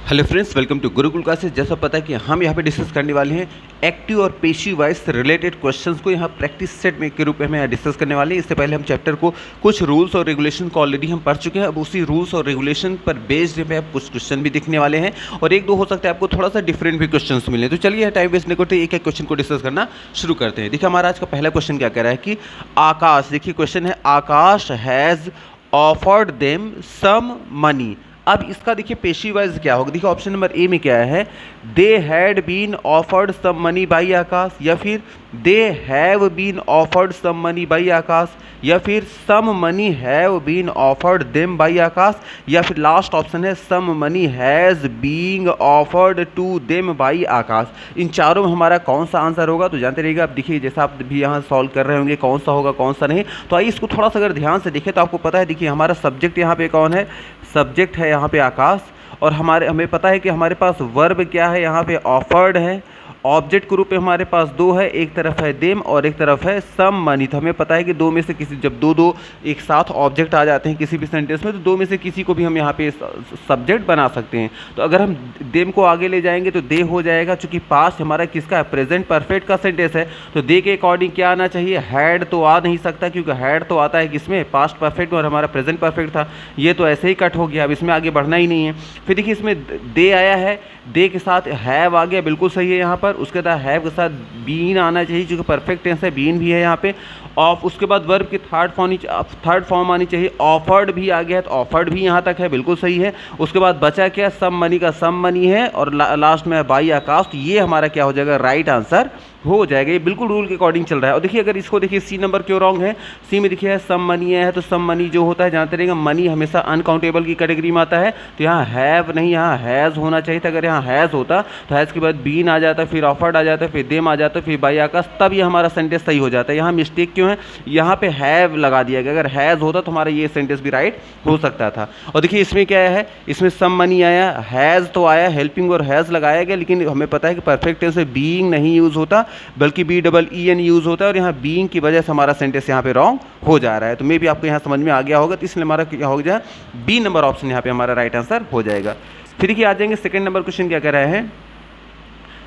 Hello friends, welcome to Gurukul classes. जैसा पता है कि हम यहाँ पे डिस्कस करने वाले हैं एक्टिव और पेशिव वॉइस से रिलेटेड क्वेश्चंस को यहाँ प्रैक्टिस सेट में के रूप में हम यहाँ डिस्कस करने वाले हैं। इससे पहले हम चैप्टर को कुछ रूल्स और रेगुलेशन को ऑलरेडी हम पढ़ चुके हैं। अब उसी रूल्स और रेगुलेशन पर बेस्ड पे आप कुछ क्वेश्चन भी दिखने वाले हैं और एक दो हो सकता है आपको थोड़ा सा डिफरेंट भी क्वेश्चन मिले। तो चलिए टाइम वेस्ट नहीं करते, एक एक क्वेश्चन को डिस्कस करना शुरू करते हैं। देखिए हमारा आज का पहला क्वेश्चन क्या कह रहा है कि आकाश, देखिए क्वेश्चन है Akash has offered them some money. अब इसका देखिए पेशी वाइज क्या होगा। देखिए ऑप्शन नंबर ए में क्या है, they had been offered some money by Akash, या फिर they have been offered some money by Akash, या फिर some money have been offered them by Akash, या फिर लास्ट ऑप्शन है some money has being offered to them by Akash. इन चारों में हमारा कौन सा आंसर होगा तो जानते रहिएगा। अब देखिए जैसा आप भी यहाँ सॉल्व कर रहे होंगे कौन सा होगा कौन सा नहीं, तो आइए इसको थोड़ा सा अगर ध्यान से देखें तो आपको पता है। देखिए हमारा सब्जेक्ट यहाँ पे कौन है, सब्जेक्ट है यहाँ पे आकाश, और हमें पता है कि हमारे पास वर्ब क्या है, यहाँ पे ऑफर्ड है। ऑब्जेक्ट के रूप में हमारे पास दो है, एक तरफ है देम और एक तरफ है सम मनी। तो हमें पता है कि दो में से किसी, जब दो एक साथ ऑब्जेक्ट आ जाते हैं किसी भी सेंटेंस में, तो दो में से किसी को भी हम यहाँ पे सब्जेक्ट बना सकते हैं। तो अगर हम देम को आगे ले जाएंगे तो दे हो जाएगा, चूंकि पास्ट हमारा किसका है, प्रेजेंट परफेक्ट का सेंटेंस है, तो दे के अकॉर्डिंग क्या आना चाहिए, हैड तो आ नहीं सकता, क्योंकि हैड तो आता है किसमें, पास्ट परफेक्ट में, और हमारा प्रेजेंट परफेक्ट था, ये तो ऐसे ही कट हो गया। अब इसमें आगे बढ़ना ही नहीं है। फिर देखिए इसमें दे आया है, दे के साथ हैव आ गया, बिल्कुल सही है यहाँ पर। उसके बाद हैव के साथ बीन आना चाहिए, क्योंकि परफेक्ट टेंस है, बीन भी है यहाँ पे। ऑफ, उसके बाद वर्ब की थर्ड फॉर्म आनी चाहिए, ऑफर्ड भी आ गया है, तो ऑफर्ड भी यहाँ तक है, बिल्कुल सही है। उसके बाद बचा क्या, सम मनी का सम मनी है, और लास्ट में बाई आकाश। तो ये हमारा क्या हो जाएगा, राइट आंसर हो जाएगा। ये बिल्कुल रूल के अकॉर्डिंग चल रहा है। और देखिए अगर इसको देखिए सी नंबर क्यों रॉन्ग है, सी में देखिए सम मनी है, तो सम मनी जो होता है जानते रहेंगे, मनी हमेशा अनकाउंटेबल की कैटेगरी में आता है, तो यहाँ हैव नहीं, यहाँ हैज़ होना चाहिए था। अगर यहाँ हैज़ होता तो हैज़ के बाद बीन आ जाता, फिर ऑफर्ड आ जाता, फिर देम आ जाता, फिर बाई आकाश, तब ये हमारा सेंटेंस सही हो जाता है। यहाँ मिस्टेक क्यों है, यहाँ पे हैव लगा दिया गया। अगर हैज़ होता तो हमारा ये सेंटेंस भी राइट हो सकता था। और देखिए इसमें क्या है, इसमें सम मनी आया, हैज़ तो आया, हेल्पिंग और हैज़ लगाया गया, लेकिन हमें पता है कि परफेक्ट टेंस में बीइंग नहीं यूज़ होता, बल्कि BEEN यूज़ होता है, और यहाँ बीइंग की वजह से हमारा सेंटेंस यहाँ पे रॉन्ग हो जा रहा है। तो मे भी आपको यहाँ समझ में आ गया होगा, तो इसलिए हमारा क्या हो जाए, बी नंबर ऑप्शन यहाँ पे हमारा राइट आंसर हो जाएगा। फिर देखिए आ जाएंगे सेकंड नंबर क्वेश्चन क्या कह रहे हैं,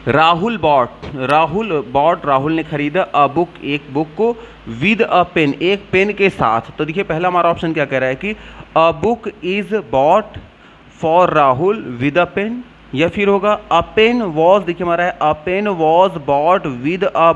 राहुल बॉट, राहुल ने खरीदा अ बुक, एक बुक को, विद अ पेन, एक पेन के साथ। तो देखिए पहला हमारा ऑप्शन क्या कह रहा है कि a book is bought for Rahul with a pen, या फिर होगा अ पेन वॉज, देखिए हमारा है a pen was bought with a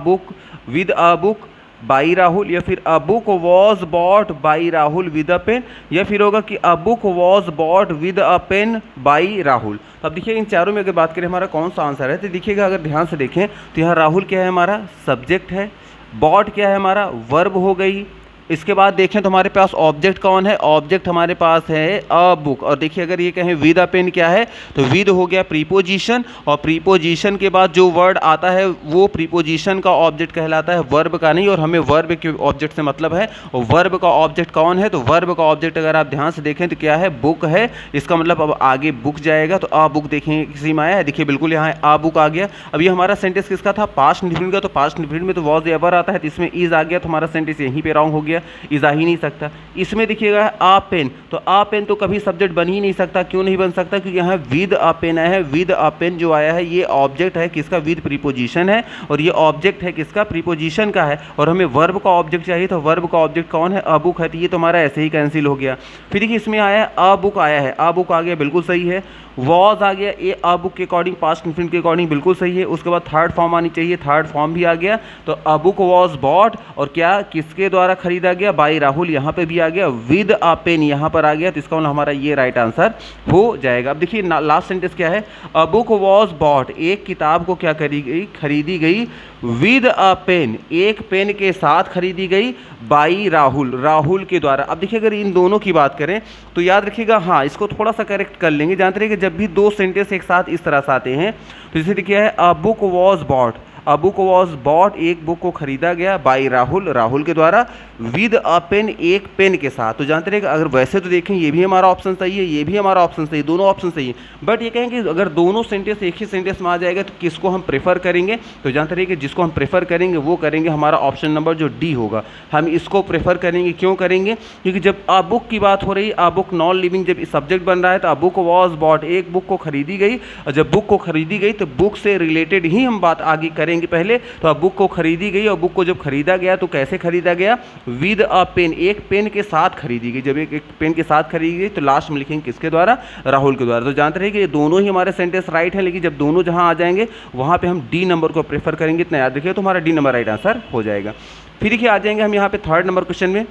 book by Rahul, या फिर a book was bought by Rahul with a pen, या फिर होगा कि a book was bought with a pen by Rahul. तो अब देखिए इन चारों में अगर बात करें हमारा कौन सा आंसर है, तो देखिएगा अगर ध्यान से देखें तो यहाँ राहुल क्या है, हमारा सब्जेक्ट है, बॉट क्या है, हमारा वर्ब हो गई। इसके बाद देखें तो हमारे पास ऑब्जेक्ट कौन है, ऑब्जेक्ट हमारे पास है अ बुक। और देखिए अगर ये कहें विद अ पेन क्या है, तो विद हो गया प्रीपोजिशन, और प्रीपोजिशन के बाद जो वर्ड आता है वो प्रीपोजिशन का ऑब्जेक्ट कहलाता है, वर्ब का नहीं। और हमें वर्ब के ऑब्जेक्ट से मतलब है, और वर्ब का ऑब्जेक्ट कौन है, तो वर्ब का ऑब्जेक्ट अगर आप ध्यान से देखें तो क्या है, बुक है। इसका मतलब अब आगे बुक जाएगा, तो अ बुक देखेंगे किसी में आया है, देखिए बिल्कुल यहाँ अ बुक आ गया। अब ये हमारा सेंटेंस किसका था, पास्ट इंडेफिनिट का, तो पास्ट इंडेफिनिट में तो वॉज एवर आता है, तो इसमें इज आ गया, तो हमारा सेंटेंस यहीं पे रॉन्ग हो गया, इज आ ही नहीं सकता। इसमें देखिएगा आ पेन, तो आ पेन तो कभी सब्जेक्ट बन ही नहीं सकता। क्यों नहीं बन सकता, क्योंकि यहाँ विद आ पेन आया है, विद आ पेन जो आया है ये ऑब्जेक्ट है किसका, विद प्रीपोजिशन है, और ये ऑब्जेक्ट है किसका, प्रीपोजिशन का है, और हमें वर्ब का ऑब्जेक्ट चाहिए, तो वर्ब का ऑब्जेक्ट कौन है, अ बुक है, तो ये तो हमारा ऐसे ही कैंसिल हो गया। फिर देखिए इसमें आया अ बुक आया है, अ बुक आ गया, बिल्कुल सही है। वॉज आ गया, ये अ बुक के अकॉर्डिंग पास्ट इंडेफिनिट के अकॉर्डिंग बिल्कुल सही है। उसके बाद थर्ड फॉर्म आनी चाहिए, थर्ड फॉर्म भी आ गया, तो अ बुक वॉज बॉट, और क्या किसके द्वारा खरीदा गया, बाई राहुल, यहाँ पे भी आ गया, विद अ पेन यहाँ पर आ गया, तो इसका मतलब हमारा ये राइट आंसर हो जाएगा। अब देखिए लास्ट सेंटेंस क्या है, अ बुक वॉज बॉट, एक किताब को क्या खरीदी गई, विद अ पेन, एक पेन के साथ खरीदी गई, बाई राहुल, राहुल के द्वारा। अब देखिए अगर इन दोनों की बात करें तो याद रखिएगा, हाँ इसको थोड़ा सा करेक्ट कर लेंगे। जानते रहिए कि जब भी दो सेंटेंस एक साथ इस तरह से आते हैं, तो जैसे देखिए है अ book was bot, a book was bot, एक बुक को खरीदा गया, बाई राहुल, राहुल के द्वारा, विद अ पेन, एक पेन के साथ। तो जानते रहे कि अगर वैसे तो देखें ये भी हमारा ऑप्शन सही है, ये भी हमारा ऑप्शन सही है, दोनों ऑप्शन सही है, बट ये कहेंगे अगर दोनों सेंटेंस एक ही सेंटेंस में आ जाएगा तो किसको हम प्रेफर करेंगे। तो जानते रहिए कि जिसको हम प्रेफर करेंगे वो करेंगे हमारा ऑप्शन नंबर जो डी होगा, हम इसको प्रेफर करेंगे। क्यों करेंगे? क्योंकि जब अ बुक की बात हो रही है, अ बुक नॉन लिविंग जब सब्जेक्ट बन रहा है तो अ बुक वॉज बॉट, एक बुक को खरीदी गई, और जब बुक को खरीदी गई तो बुक से रिलेटेड ही हम बात आगे करेंगे पहले। तो अब बुक को खरीदी गई, और बुक को जब खरीदा गया तो कैसे खरीदा गया? विद अ पेन, एक पेन के साथ खरीदी गई। जब एक पेन के साथ खरीदी गई तो लास्ट में लिखेंगे किसके द्वारा? राहुल के द्वारा। तो जानते रहे कि ये दोनों ही हमारे सेंटेंस राइट है, लेकिन जब दोनों जहां आ जाएंगे वहां पे हम डी नंबर को प्रेफर करेंगे, इतना याद रखिए, तो हमारा डी नंबर राइट आंसर हो जाएगा। फिर देखिए आ जाएंगे हम यहाँ पे थर्ड नंबर क्वेश्चन में।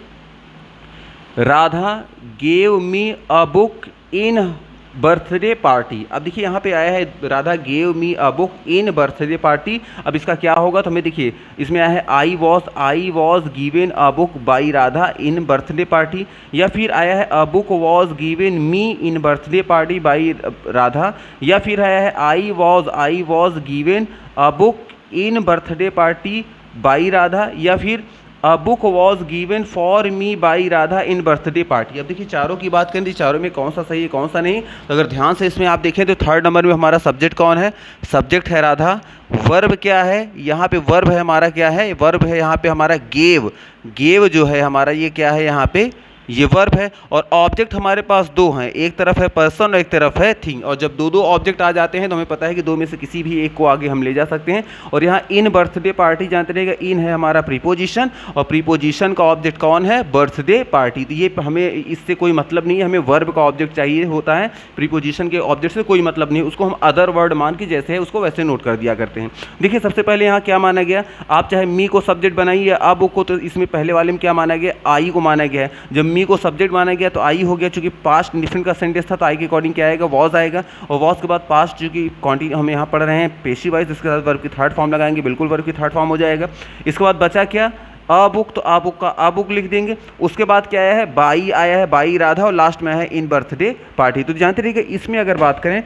Radha gave me a book in birthday party. अब देखिए यहाँ पे आया है Radha gave me a book in birthday party. अब इसका क्या होगा? तो हमें देखिए इसमें आया है I was given a book by Radha in birthday party, या फिर आया है अ book was given me in birthday party by Radha, या फिर आया है I was given a book in birthday party by Radha, या फिर a book was given for me by Radha in birthday party. अब देखिए चारों की बात करें तो चारों में कौन सा सही है कौन सा नहीं। तो अगर ध्यान से इसमें आप देखें तो थर्ड नंबर में हमारा सब्जेक्ट कौन है? सब्जेक्ट है राधा। वर्ब क्या है? यहाँ पे वर्ब है हमारा, क्या है? वर्ब है यहाँ पे हमारा गेव। गेव जो है हमारा ये क्या है? यहाँ पे ये वर्ब है। और ऑब्जेक्ट हमारे पास दो हैं, एक तरफ है पर्सन और एक तरफ है थिंग। और जब दो दो ऑब्जेक्ट आ जाते हैं तो हमें पता है कि दो में से किसी भी एक को आगे हम ले जा सकते हैं। और यहाँ इन बर्थडे पार्टी जानते रहेगा, इन है हमारा प्रीपोजिशन, और प्रीपोजिशन का ऑब्जेक्ट कौन है? Birthday party. तो ये हमें इससे कोई मतलब नहीं है, हमें वर्ब का ऑब्जेक्ट चाहिए होता है, प्रीपोजिशन के ऑब्जेक्ट से कोई मतलब नहीं, उसको हम अदर वर्ड मान के जैसे है उसको वैसे नोट कर दिया करते हैं। देखिए सबसे पहले यहाँ क्या माना गया? आप चाहे मी को सब्जेक्ट बनाइए या अब को, तो इसमें पहले वाले में क्या माना गया? आई को माना गया है। जब मी को सब्जेक्ट माना गया तो आई हो गया, चूंकि पास्ट डिफरेंट का सेंटेंस था तो आई के अकॉर्डिंग क्या आएगा? वॉज आएगा। और वॉज के बाद पास्ट चूंकि क्वांटिटी हम यहाँ पढ़ रहे हैं पेशी वाइज, इसके साथ वर्ब की थर्ड फॉर्म लगाएंगे, बिल्कुल वर्ब की थर्ड फॉर्म हो जाएगा। इसके बाद बचा क्या? अ बुक, तो अ बुक का अ बुक लिख देंगे। उसके बाद क्या आया है? बाई आया है, बाई राधा, और लास्ट में है इन बर्थडे पार्टी। तो जानते रहिएगा इसमें अगर बात करें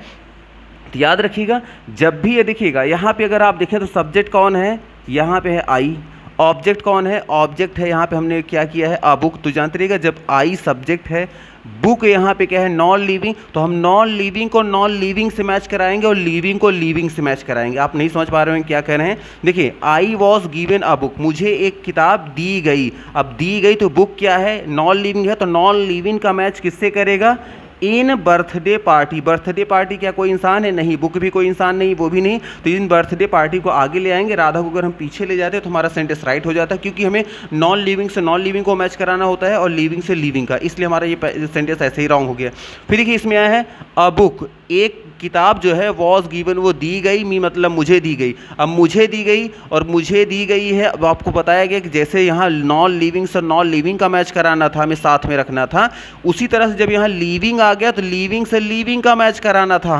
तो याद रखिएगा जब भी ये देखिएगा यहाँ पे अगर आप देखें तो सब्जेक्ट कौन है? यहाँ पे है आई। ऑब्जेक्ट कौन है? ऑब्जेक्ट है यहाँ पे हमने क्या किया है? A book. तो जानते रहिएगा जब आई सब्जेक्ट है, बुक यहाँ पे क्या है? नॉन लिविंग, तो हम नॉन लिविंग को नॉन लिविंग से मैच कराएंगे और लिविंग को लिविंग से मैच कराएंगे। आप नहीं समझ पा रहे हैं क्या कह रहे हैं? देखिए I was given a book, मुझे एक किताब दी गई। अब दी गई तो बुक क्या है? नॉन लिविंग है, तो नॉन लिविंग का मैच किससे करेगा? इन बर्थडे पार्टी। बर्थडे पार्टी क्या कोई इंसान है? नहीं। बुक भी कोई इंसान नहीं, वो भी नहीं। तो इन बर्थडे पार्टी को आगे ले आएंगे, राधा को अगर हम पीछे ले जाते हैं तो हमारा सेंटेंस राइट हो जाता है, क्योंकि हमें नॉन लिविंग से नॉन लिविंग को मैच कराना होता है और लिविंग से लिविंग का, इसलिए हमारा ये सेंटेंस ऐसे ही रॉन्ग हो गया। फिर देखिए इसमें आया है अ बुक, एक किताब जो है वॉज गिवन, वो दी गई, मी मतलब मुझे दी गई। अब मुझे दी गई और मुझे दी गई है, अब आपको बताया गया कि जैसे यहाँ नॉन लिविंग से नॉन लिविंग का मैच कराना था, हमें साथ में रखना था, उसी तरह से जब यहाँ लिविंग आ गया तो लिविंग से लिविंग का मैच कराना था।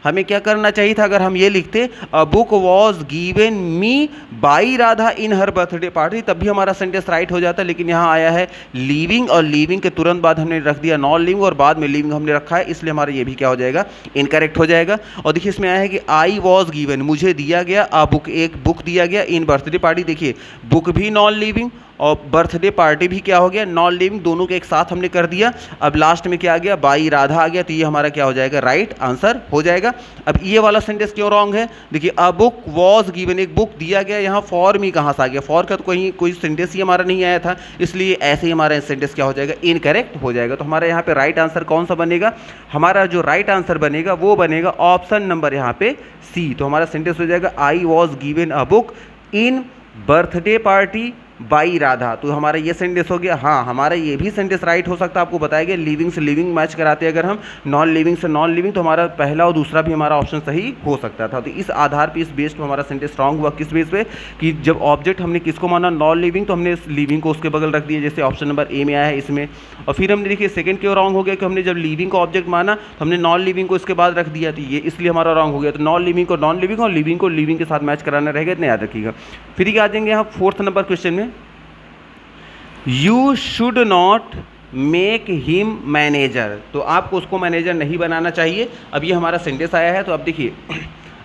हमें क्या करना चाहिए था? अगर हम ये लिखते अ book was given me by Radha in her birthday party, तब भी हमारा सेंटेंस राइट हो जाता। लेकिन यहाँ आया है लिविंग, और लिविंग के तुरंत बाद हमने रख दिया नॉन लिविंग, और बाद में लिविंग हमने रखा है, इसलिए हमारा ये भी क्या हो जाएगा? इनकरेक्ट हो जाएगा। और देखिए इसमें आया है कि आई वॉज गिवन, मुझे दिया गया अ बुक, एक बुक दिया गया इन बर्थडे पार्टी। देखिए बुक भी नॉन लिविंग और बर्थडे पार्टी भी क्या हो गया? नॉन लिविंग, दोनों के एक साथ हमने कर दिया। अब लास्ट में क्या आ गया? बाई राधा आ गया, तो ये हमारा क्या हो जाएगा? राइट आंसर हो जाएगा। अब ये वाला सेंटेंस क्यों रॉन्ग है? देखिए अ बुक वॉज गिवन, एक बुक दिया गया, यहाँ फॉर मी कहाँ से आ गया? फॉर का तो कोई सेंटेंस ही हमारा नहीं आया था, इसलिए ऐसे ही हमारा सेंटेंस क्या हो जाएगा? इनकरेक्ट हो जाएगा। तो हमारा यहाँ पे राइट आंसर कौन सा बनेगा? हमारा जो राइट आंसर बनेगा वो बनेगा ऑप्शन नंबर यहाँ पे सी। तो हमारा सेंटेंस हो जाएगा I was given a book in birthday party by Radha. तो हमारा ये सेंटेंस हो गया। हाँ, हमारा ये भी सेंटेंस राइट हो सकता है, आपको बताया गया लिविंग से लिविंग मैच कराते हैं अगर हम, नॉन लिविंग से नॉन लिविंग, तो हमारा पहला और दूसरा भी हमारा ऑप्शन सही हो सकता था। तो इस आधार पे, इस बेस पे हमारा सेंटेंस रॉन्ग हुआ। किस बेस पे? कि जब ऑब्जेक्ट हमने किसको माना? नॉन लिविंग, तो हमने लिविंग को उसके बगल रख दिया, जैसे ऑप्शन नंबर ए में आया है इसमें। और फिर हमने देखिए सेकंड क्यों रॉन्ग हो गया? कि हमने जब लिविंग को ऑब्जेक्ट माना तो हमने नॉन लिविंग को इसके बाद रख दिया, तो ये इसलिए हमारा रॉन्ग हो गया। तो नॉन लिविंग को नॉन लिविंग और लिविंग को लिविंग के साथ मैच कराना रहेगा, इतना याद रखिएगा। फिर आ जाएंगे यहाँ फोर्थ नंबर क्वेश्चन में, you should not make him manager. तो आपको उसको मैनेजर नहीं बनाना चाहिए। अब ये हमारा सेंटेंस आया है, तो अब देखिए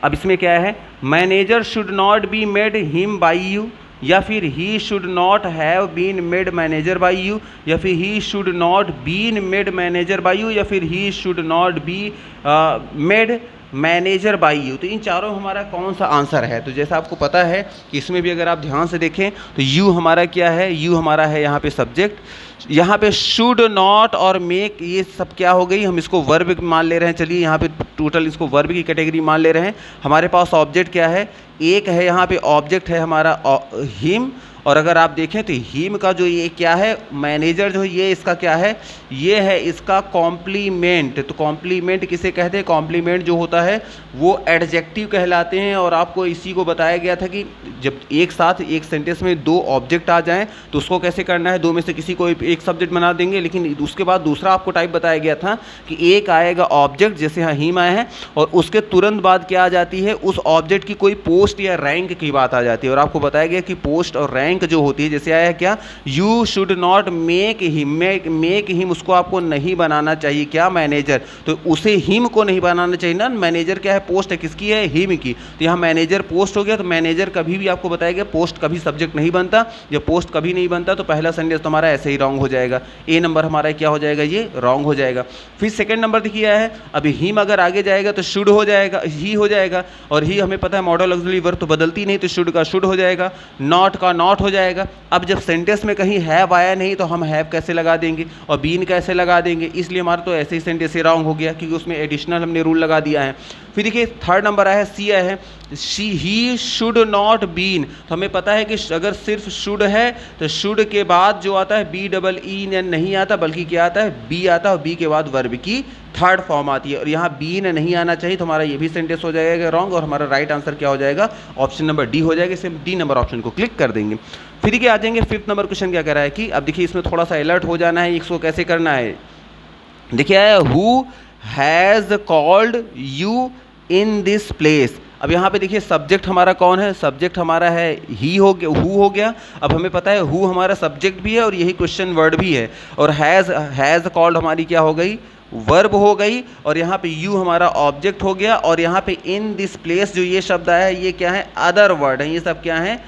अब इसमें क्या है, manager should not be made him by you, या फिर he should not have been made manager by you, या फिर he should not been made manager by you, या फिर he should not be made manager by you. तो इन चारों में हमारा कौन सा आंसर है? तो जैसा आपको पता है कि इसमें भी अगर आप ध्यान से देखें तो यू हमारा क्या है, यू हमारा है यहाँ पे सब्जेक्ट, यहाँ पे शुड नॉट और मेक ये सब क्या हो गई, हम इसको वर्ब मान ले रहे हैं। चलिए यहाँ पे टोटल इसको वर्ब की कैटेगरी मान ले रहे हैं। हमारे पास ऑब्जेक्ट क्या है, एक है यहाँ पे ऑब्जेक्ट है हमारा हिम, और अगर आप देखें तो हिम का जो ये क्या है, मैनेजर जो ये इसका क्या है, ये है इसका कॉम्प्लीमेंट। तो कॉम्प्लीमेंट किसे कहते हैं, कॉम्प्लीमेंट जो होता है वो एडजेक्टिव कहलाते हैं। और आपको इसी को बताया गया था कि जब एक साथ एक सेंटेंस में दो ऑब्जेक्ट आ जाएं तो उसको कैसे करना है, दो में से किसी को एक सब्जेक्ट बना देंगे, लेकिन उसके बाद दूसरा आपको टाइप बताया गया था कि एक आएगा ऑब्जेक्ट, जैसे यहाँ हिम आए हैं, और उसके तुरंत बाद क्या आ जाती है, उस ऑब्जेक्ट की कोई पोस्ट या रैंक की बात आ जाती है। और आपको बताया गया कि पोस्ट और रैंक जो होती है, जैसे आया क्या, you should not make him, make him उसको आपको नहीं बनाना चाहिए क्या, मैनेजर, तो उसे हिम को नहीं बनाना चाहिए ना। मैनेजर क्या है, पोस्ट है, किसकी है, हिम की। तो यहाँ मैनेजर पोस्ट हो गया, तो मैनेजर कभी भी आपको बताया गया पोस्ट कभी सब्जेक्ट नहीं बनता। जब पोस्ट कभी नहीं बनता तो पहला सेंटेंस तो हमारा ऐसे ही रॉन्ग हो जाएगा, ए नंबर हमारा क्या हो जाएगा, ये रॉन्ग हो जाएगा। फिर सेकंड नंबर देखिए है, अभी हिम अगर आगे जाएगा तो शुड हो जाएगा, ही हो जाएगा, और ही हमें पता है मॉडल ऑक्सिलरी वर्ब तो बदलती नहीं, तो शुड का शुड हो जाएगा, नॉट का नॉट हो जाएगा। अब जब सेंटेंस में कहीं हैव आया नहीं तो हम हैव कैसे लगा देंगे और बीन कैसे लगा देंगे, इसलिए हमारा तो ऐसे ही सेंटेंस से रॉन्ग हो गया, क्योंकि उसमें एडिशनल हमने रूल लगा दिया है। फिर देखिए थर्ड नंबर आया है, सी आया है, ही शुड नॉट बीन। तो हमें पता है कि अगर सिर्फ शुड है तो शुड के बाद जो आता है बी डबल ई नहीं आता, बल्कि क्या आता है, बी आता है, और बी के बाद वर्ब की थर्ड फॉर्म आती है, और यहाँ बीन नहीं आना चाहिए, तो हमारा ये भी सेंटेंस हो जाएगा रॉन्ग, और हमारा राइट आंसर क्या हो जाएगा, ऑप्शन नंबर डी हो जाएगा। इसे डी नंबर ऑप्शन को क्लिक कर देंगे। फिर देखिए आ जाएंगे फिफ्थ नंबर क्वेश्चन क्या कह रहा है कि अब देखिए इसमें थोड़ा सा अलर्ट हो जाना है, इसको कैसे करना है। देखिए who has called you in this place. अब यहाँ पे देखिए सब्जेक्ट हमारा कौन है, सब्जेक्ट हमारा है ही हो गया, हु हो गया। अब हमें पता है हु हमारा सब्जेक्ट भी है और यही क्वेश्चन वर्ड भी है, और हैज़ कॉल्ड हमारी क्या हो गई, वर्ब हो गई, और यहाँ पे यू हमारा ऑब्जेक्ट हो गया, और यहाँ पे इन दिस प्लेस जो ये शब्द आया है ये क्या है, अदर वर्ड है। ये सब क्या है,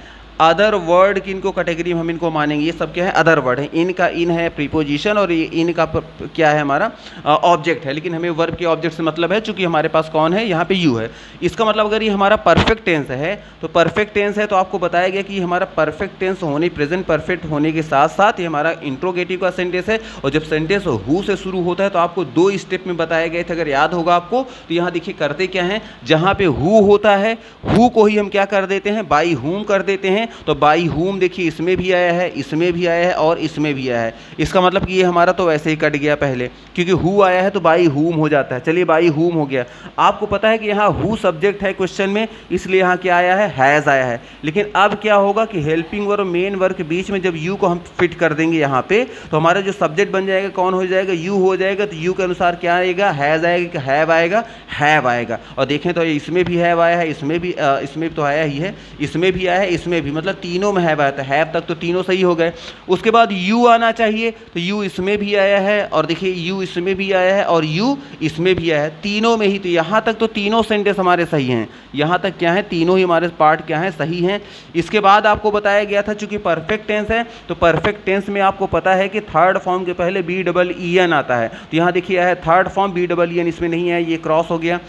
अदर वर्ड की इनको कैटेगरी में हम इनको मानेंगे, ये सब क्या है, अदर वर्ड है। इनका इन है प्रीपोजिशन, और ये इनका क्या है, हमारा ऑब्जेक्ट है, लेकिन हमें वर्ब के ऑब्जेक्ट से मतलब है, चूंकि हमारे पास कौन है, यहाँ पे यू है। इसका मतलब अगर ये हमारा परफेक्ट टेंस है, तो परफेक्ट टेंस है तो आपको बताया गया कि हमारा परफेक्ट टेंस होने, प्रेजेंट परफेक्ट होने के साथ साथ ये हमारा इंट्रोगेटिव का सेंटेंस है, और जब सेंटेंस हु से शुरू होता है तो आपको दो स्टेप में बताए गए थे, अगर याद होगा आपको। तो यहाँ देखिए करते क्या है, जहाँ पे हु होता है, हु को ही हम क्या कर देते हैं, बाई हुम कर देते हैं। तो बाई हुम देखिए इसमें भी आया है, इसमें भी आया है, और इसमें भी आया है। इसका मतलब कि ये हमारा तो वैसे ही कट गया पहले, क्योंकि हु आया है तो बाई हुम हो जाता है। चलिए बाई हुम हो गया। आपको पता है कि यहाँ हु सब्जेक्ट है क्वेश्चन में, इसलिए यहाँ क्या आया है, हैज़ आया है। लेकिन अब क्या होगा कि हेल्पिंग वर्ब और मेन वर्ब के बीच में जब यू को हम फिट कर देंगे यहाँ पे, तो हमारा जो सब्जेक्ट बन जाएगा कौन हो जाएगा, यू हो जाएगा। तो यू के अनुसार क्या आएगा, हैज़ आएगा कि हैव आएगा, हैव आएगा। और देखें तो इसमें भी हैव आया है, इसमें तो आया ही है, इसमें भी आया है, इसमें भी, मतलब तीनों में हैव आया था। हैव तक तो तीनों सही हो गए। उसके बाद यू आना चाहिए, तो यू इसमें भी आया है, और देखिए यू इसमें भी आया है, और यू इसमें भी आया है, तीनों में ही। तो यहाँ तक तो तीनों सेंटेंस हमारे सही हैं, यहाँ तक क्या है, तीनों ही हमारे पार्ट क्या है, सही हैं। इसके बाद आपको बताया गया था चूंकि परफेक्ट टेंस है, तो परफेक्ट टेंस में आपको पता है कि थर्ड फॉर्म के पहले बी डबल ई एन आता है। तो यहाँ देखिए है third form, B double E N इसमें नहीं है, ये क्रॉस हो गया।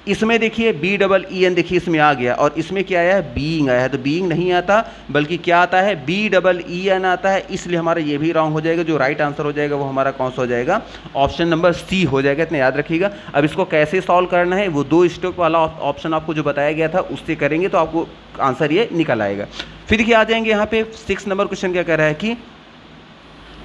इसमें देखिए बी डबल ई एन देखिए इसमें आ गया, और इसमें क्या आया है, बीइंग आया है। तो बीइंग नहीं आता, बल्कि क्या आता है, बी डबल ई एन आता है, इसलिए हमारा ये भी रॉन्ग हो जाएगा। जो राइट आंसर हो जाएगा वो हमारा कौन सा हो जाएगा, ऑप्शन नंबर सी हो जाएगा। इतना याद रखिएगा। अब इसको कैसे सॉल्व करना है, वो दो स्टेप वाला ऑप्शन आपको जो बताया गया था उससे करेंगे तो आपको आंसर ये निकल आएगा। फिर देखिए आ जाएंगे यहाँ पे 6 नंबर क्वेश्चन क्या कह रहा है कि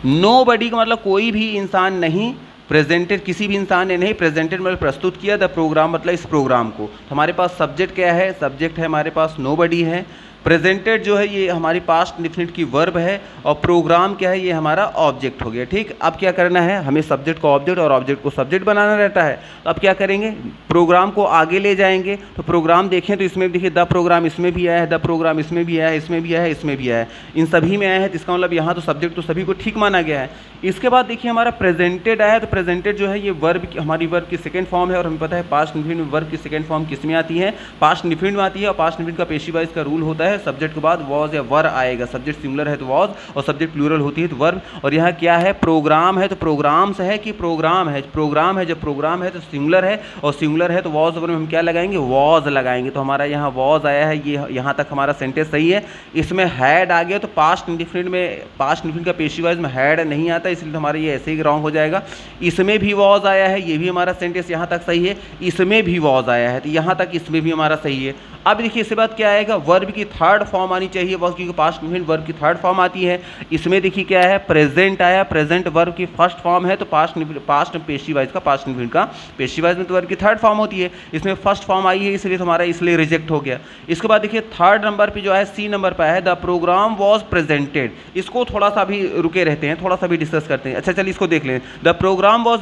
नोबडी का मतलब कोई भी इंसान नहीं, प्रेजेंटेड किसी भी इंसान ने नहीं, प्रेजेंटेड मतलब प्रस्तुत किया, द प्रोग्राम मतलब इस प्रोग्राम को। तो हमारे पास सब्जेक्ट क्या है, सब्जेक्ट है हमारे पास नोबडी है, प्रेजेंटेड जो है ये हमारी पास्ट इंडेफिनिट की वर्ब है, और प्रोग्राम क्या है, ये हमारा ऑब्जेक्ट हो गया। ठीक, अब क्या करना है, हमें सब्जेक्ट को ऑब्जेक्ट और ऑब्जेक्ट को सब्जेक्ट बनाना रहता है। तो अब क्या करेंगे, प्रोग्राम को आगे ले जाएंगे। तो प्रोग्राम देखें तो इसमें देखिए द प्रोग्राम इसमें भी आया है, द प्रोग्राम इसमें भी आया है, इसमें भी आया है, इसमें भी आया है, इन सभी में आया है। तो इसका मतलब यहाँ तो सब्जेक्ट तो सभी को ठीक माना गया है। इसके बाद देखिए हमारा प्रेजेंटेड आया है। तो प्रेजेंटेड जो है ये वर्ब की, हमारी वर्ब की सेकंड फॉर्म है, और हमें पता है पास्ट इंडेफिनिट में वर्ब की सेकंड फॉर्म किस में आती है, पास्ट इंडेफिनिट में आती है। और पास्ट इंडेफिनिट का पेशी वाइज का रूल होता है, सब्जेक्ट के बाद वॉज या वर आएगा। सब्जेक्ट सिंगुलर है तो वॉज, और सब्जेक्ट प्लूरल होती है तो वर्ब। और यहाँ क्या है, प्रोग्राम है। तो प्रोग्राम्स है कि प्रोग्राम है, प्रोग्राम है। जब प्रोग्राम है तो सिंगुलर है, और सिंगुलर है तो वॉज में हम क्या लगाएंगे, वॉज लगाएंगे। तो हमारा यहाँ वॉज आया है, ये यहाँ तक हमारा सेंटेंस सही है। इसमें हैड आ गया, तो पास्ट इंडेफिनिट में, पास्ट इंडेफिनिट का पेशी वाइज में हैड नहीं आता, इसलिए हमारा ये ऐसे ही रॉन्ग हो जाएगा। इसमें भी वॉज आया है, ये भी हमारा सेंटेंस यहाँ तक सही है। इसमें भी वॉज आया है, तो यहाँ तक इसमें भी हमारा सही है। अब देखिए इसके बाद क्या आएगा, वर्ब की थर्ड फॉर्म आनी चाहिए, क्योंकि पास्ट इंडेफिनिट वर्ब की थर्ड फॉर्म आती है। इसमें देखिए क्या है, प्रेजेंट आया, प्रेजेंट वर्ब की फर्स्ट फॉर्म है। तो पास्ट पेशी वाइज का, पास्ट इंडेफिनिट का पेशी वाइज में तो वर्ब की थर्ड फॉर्म होती है, इसमें फर्स्ट फॉर्म आई है, इसलिए हमारा इसलिए रिजेक्ट हो गया। इसके बाद देखिए थर्ड नंबर पे जो है, सी नंबर पर है, द प्रोग्राम वॉज प्रेजेंटेड। इसको थोड़ा सा भी रुके रहते हैं, थोड़ा सा भी डिस्कस करते हैं। अच्छा चलिए इसको देख लें, द प्रोग्राम वॉज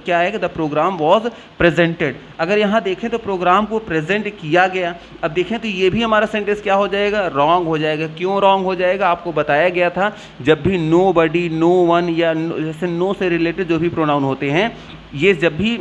क्या है कि द प्रोग्राम वॉज प्रेजेंटेड। अगर यहाँ देखें तो प्रोग्राम को प्रेजेंट किया गया। अब देखें तो ये भी हमारा सेंटेंस क्या हो जाएगा, रॉन्ग हो जाएगा। क्यों रॉन्ग हो जाएगा, आपको बताया गया था, जब भी नो बडी, नो वन या जैसे नो से रिलेटेड जो भी प्रोनाउन होते हैं, ये जब भी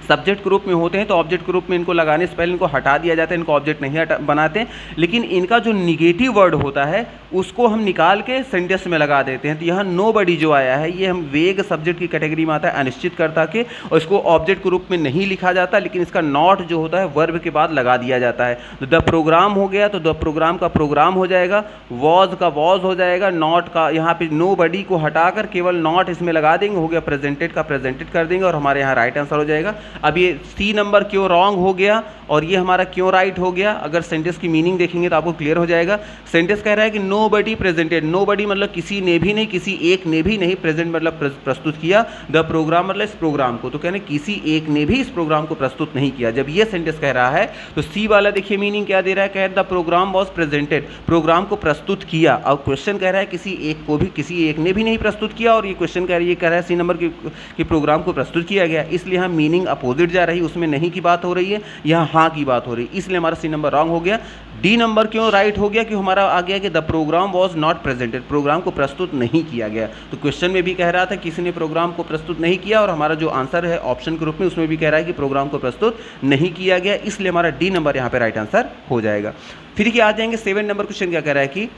सब्जेक्ट के रूप में होते हैं तो ऑब्जेक्ट के रूप में इनको लगाने से पहले इनको हटा दिया जाता है, इनको ऑब्जेक्ट नहीं बनाते। लेकिन इनका जो निगेटिव वर्ड होता है उसको हम निकाल के सेंटेंस में लगा देते हैं। तो यहाँ नोबडी जो आया है ये हम वेग सब्जेक्ट की कैटेगरी में आता है, अनिश्चितकर्ता के, और इसको ऑब्जेक्ट के रूप में नहीं लिखा जाता, लेकिन इसका नॉट जो होता है वर्ब के बाद लगा दिया जाता है। तो द प्रोग्राम हो गया, तो द प्रोग्राम का प्रोग्राम हो जाएगा, वॉज का वॉज हो जाएगा, नॉट का यहाँ पे नोबडी को हटाकर केवल नॉट इसमें लगा देंगे, हो गया प्रेजेंटेड का प्रेजेंटेड कर देंगे, और हमारे यहाँ राइट आंसर हो जाएगा। अब ये सी नंबर क्यों रॉन्ग हो गया और ये हमारा क्यों राइट हो गया, अगर सेंटेंस की मीनिंग देखेंगे तो आपको क्लियर हो जाएगा। सेंटेंस कह रहा है कि नोबडी प्रेजेंटेड, नोबडी मतलब किसी ने भी नहीं, किसी एक ने भी नहीं, प्रेजेंट मतलब प्रस्तुत किया, द प्रोग्राम मतलब इस प्रोग्राम को, तो कहने किसी एक ने भी इस प्रोग्राम को प्रस्तुत नहीं किया। जब ये सेंटेंस कह रहा है तो सी वाला देखिए मीनिंग क्या दे रहा है, कह the programme was presented, programme को प्रस्तुत किया। और क्वेश्चन कह रहा है किसी एक को भी, किसी एक ने भी नहीं प्रस्तुत किया, और ये क्वेश्चन कह रहा है सी नंबर की प्रोग्राम को प्रस्तुत किया गया, इसलिए हम मीनिंग अपोजिट जा रही है, उसमें नहीं की बात हो रही है, यहाँ हाँ की बात हो रही है, इसलिए हमारा सी नंबर रॉन्ग हो गया। डी नंबर क्यों राइट हो गया, कि हमारा आ गया कि the programme was not presented, programme को प्रस्तुत नहीं किया गया। तो क्वेश्चन में भी कह रहा था किसी ने प्रोग्राम को प्रस्तुत नहीं किया, और हमारा जो आंसर है ऑप्शन के रूप में उसमें भी कह रहा है कि प्रोग्राम को प्रस्तुत नहीं किया गया, इसलिए हमारा डी नंबर यहाँ पे राइट आंसर हो जाएगा। फिर क्या आ जाएंगे 7 नंबर क्वेश्चन, क्या कह रहा है कि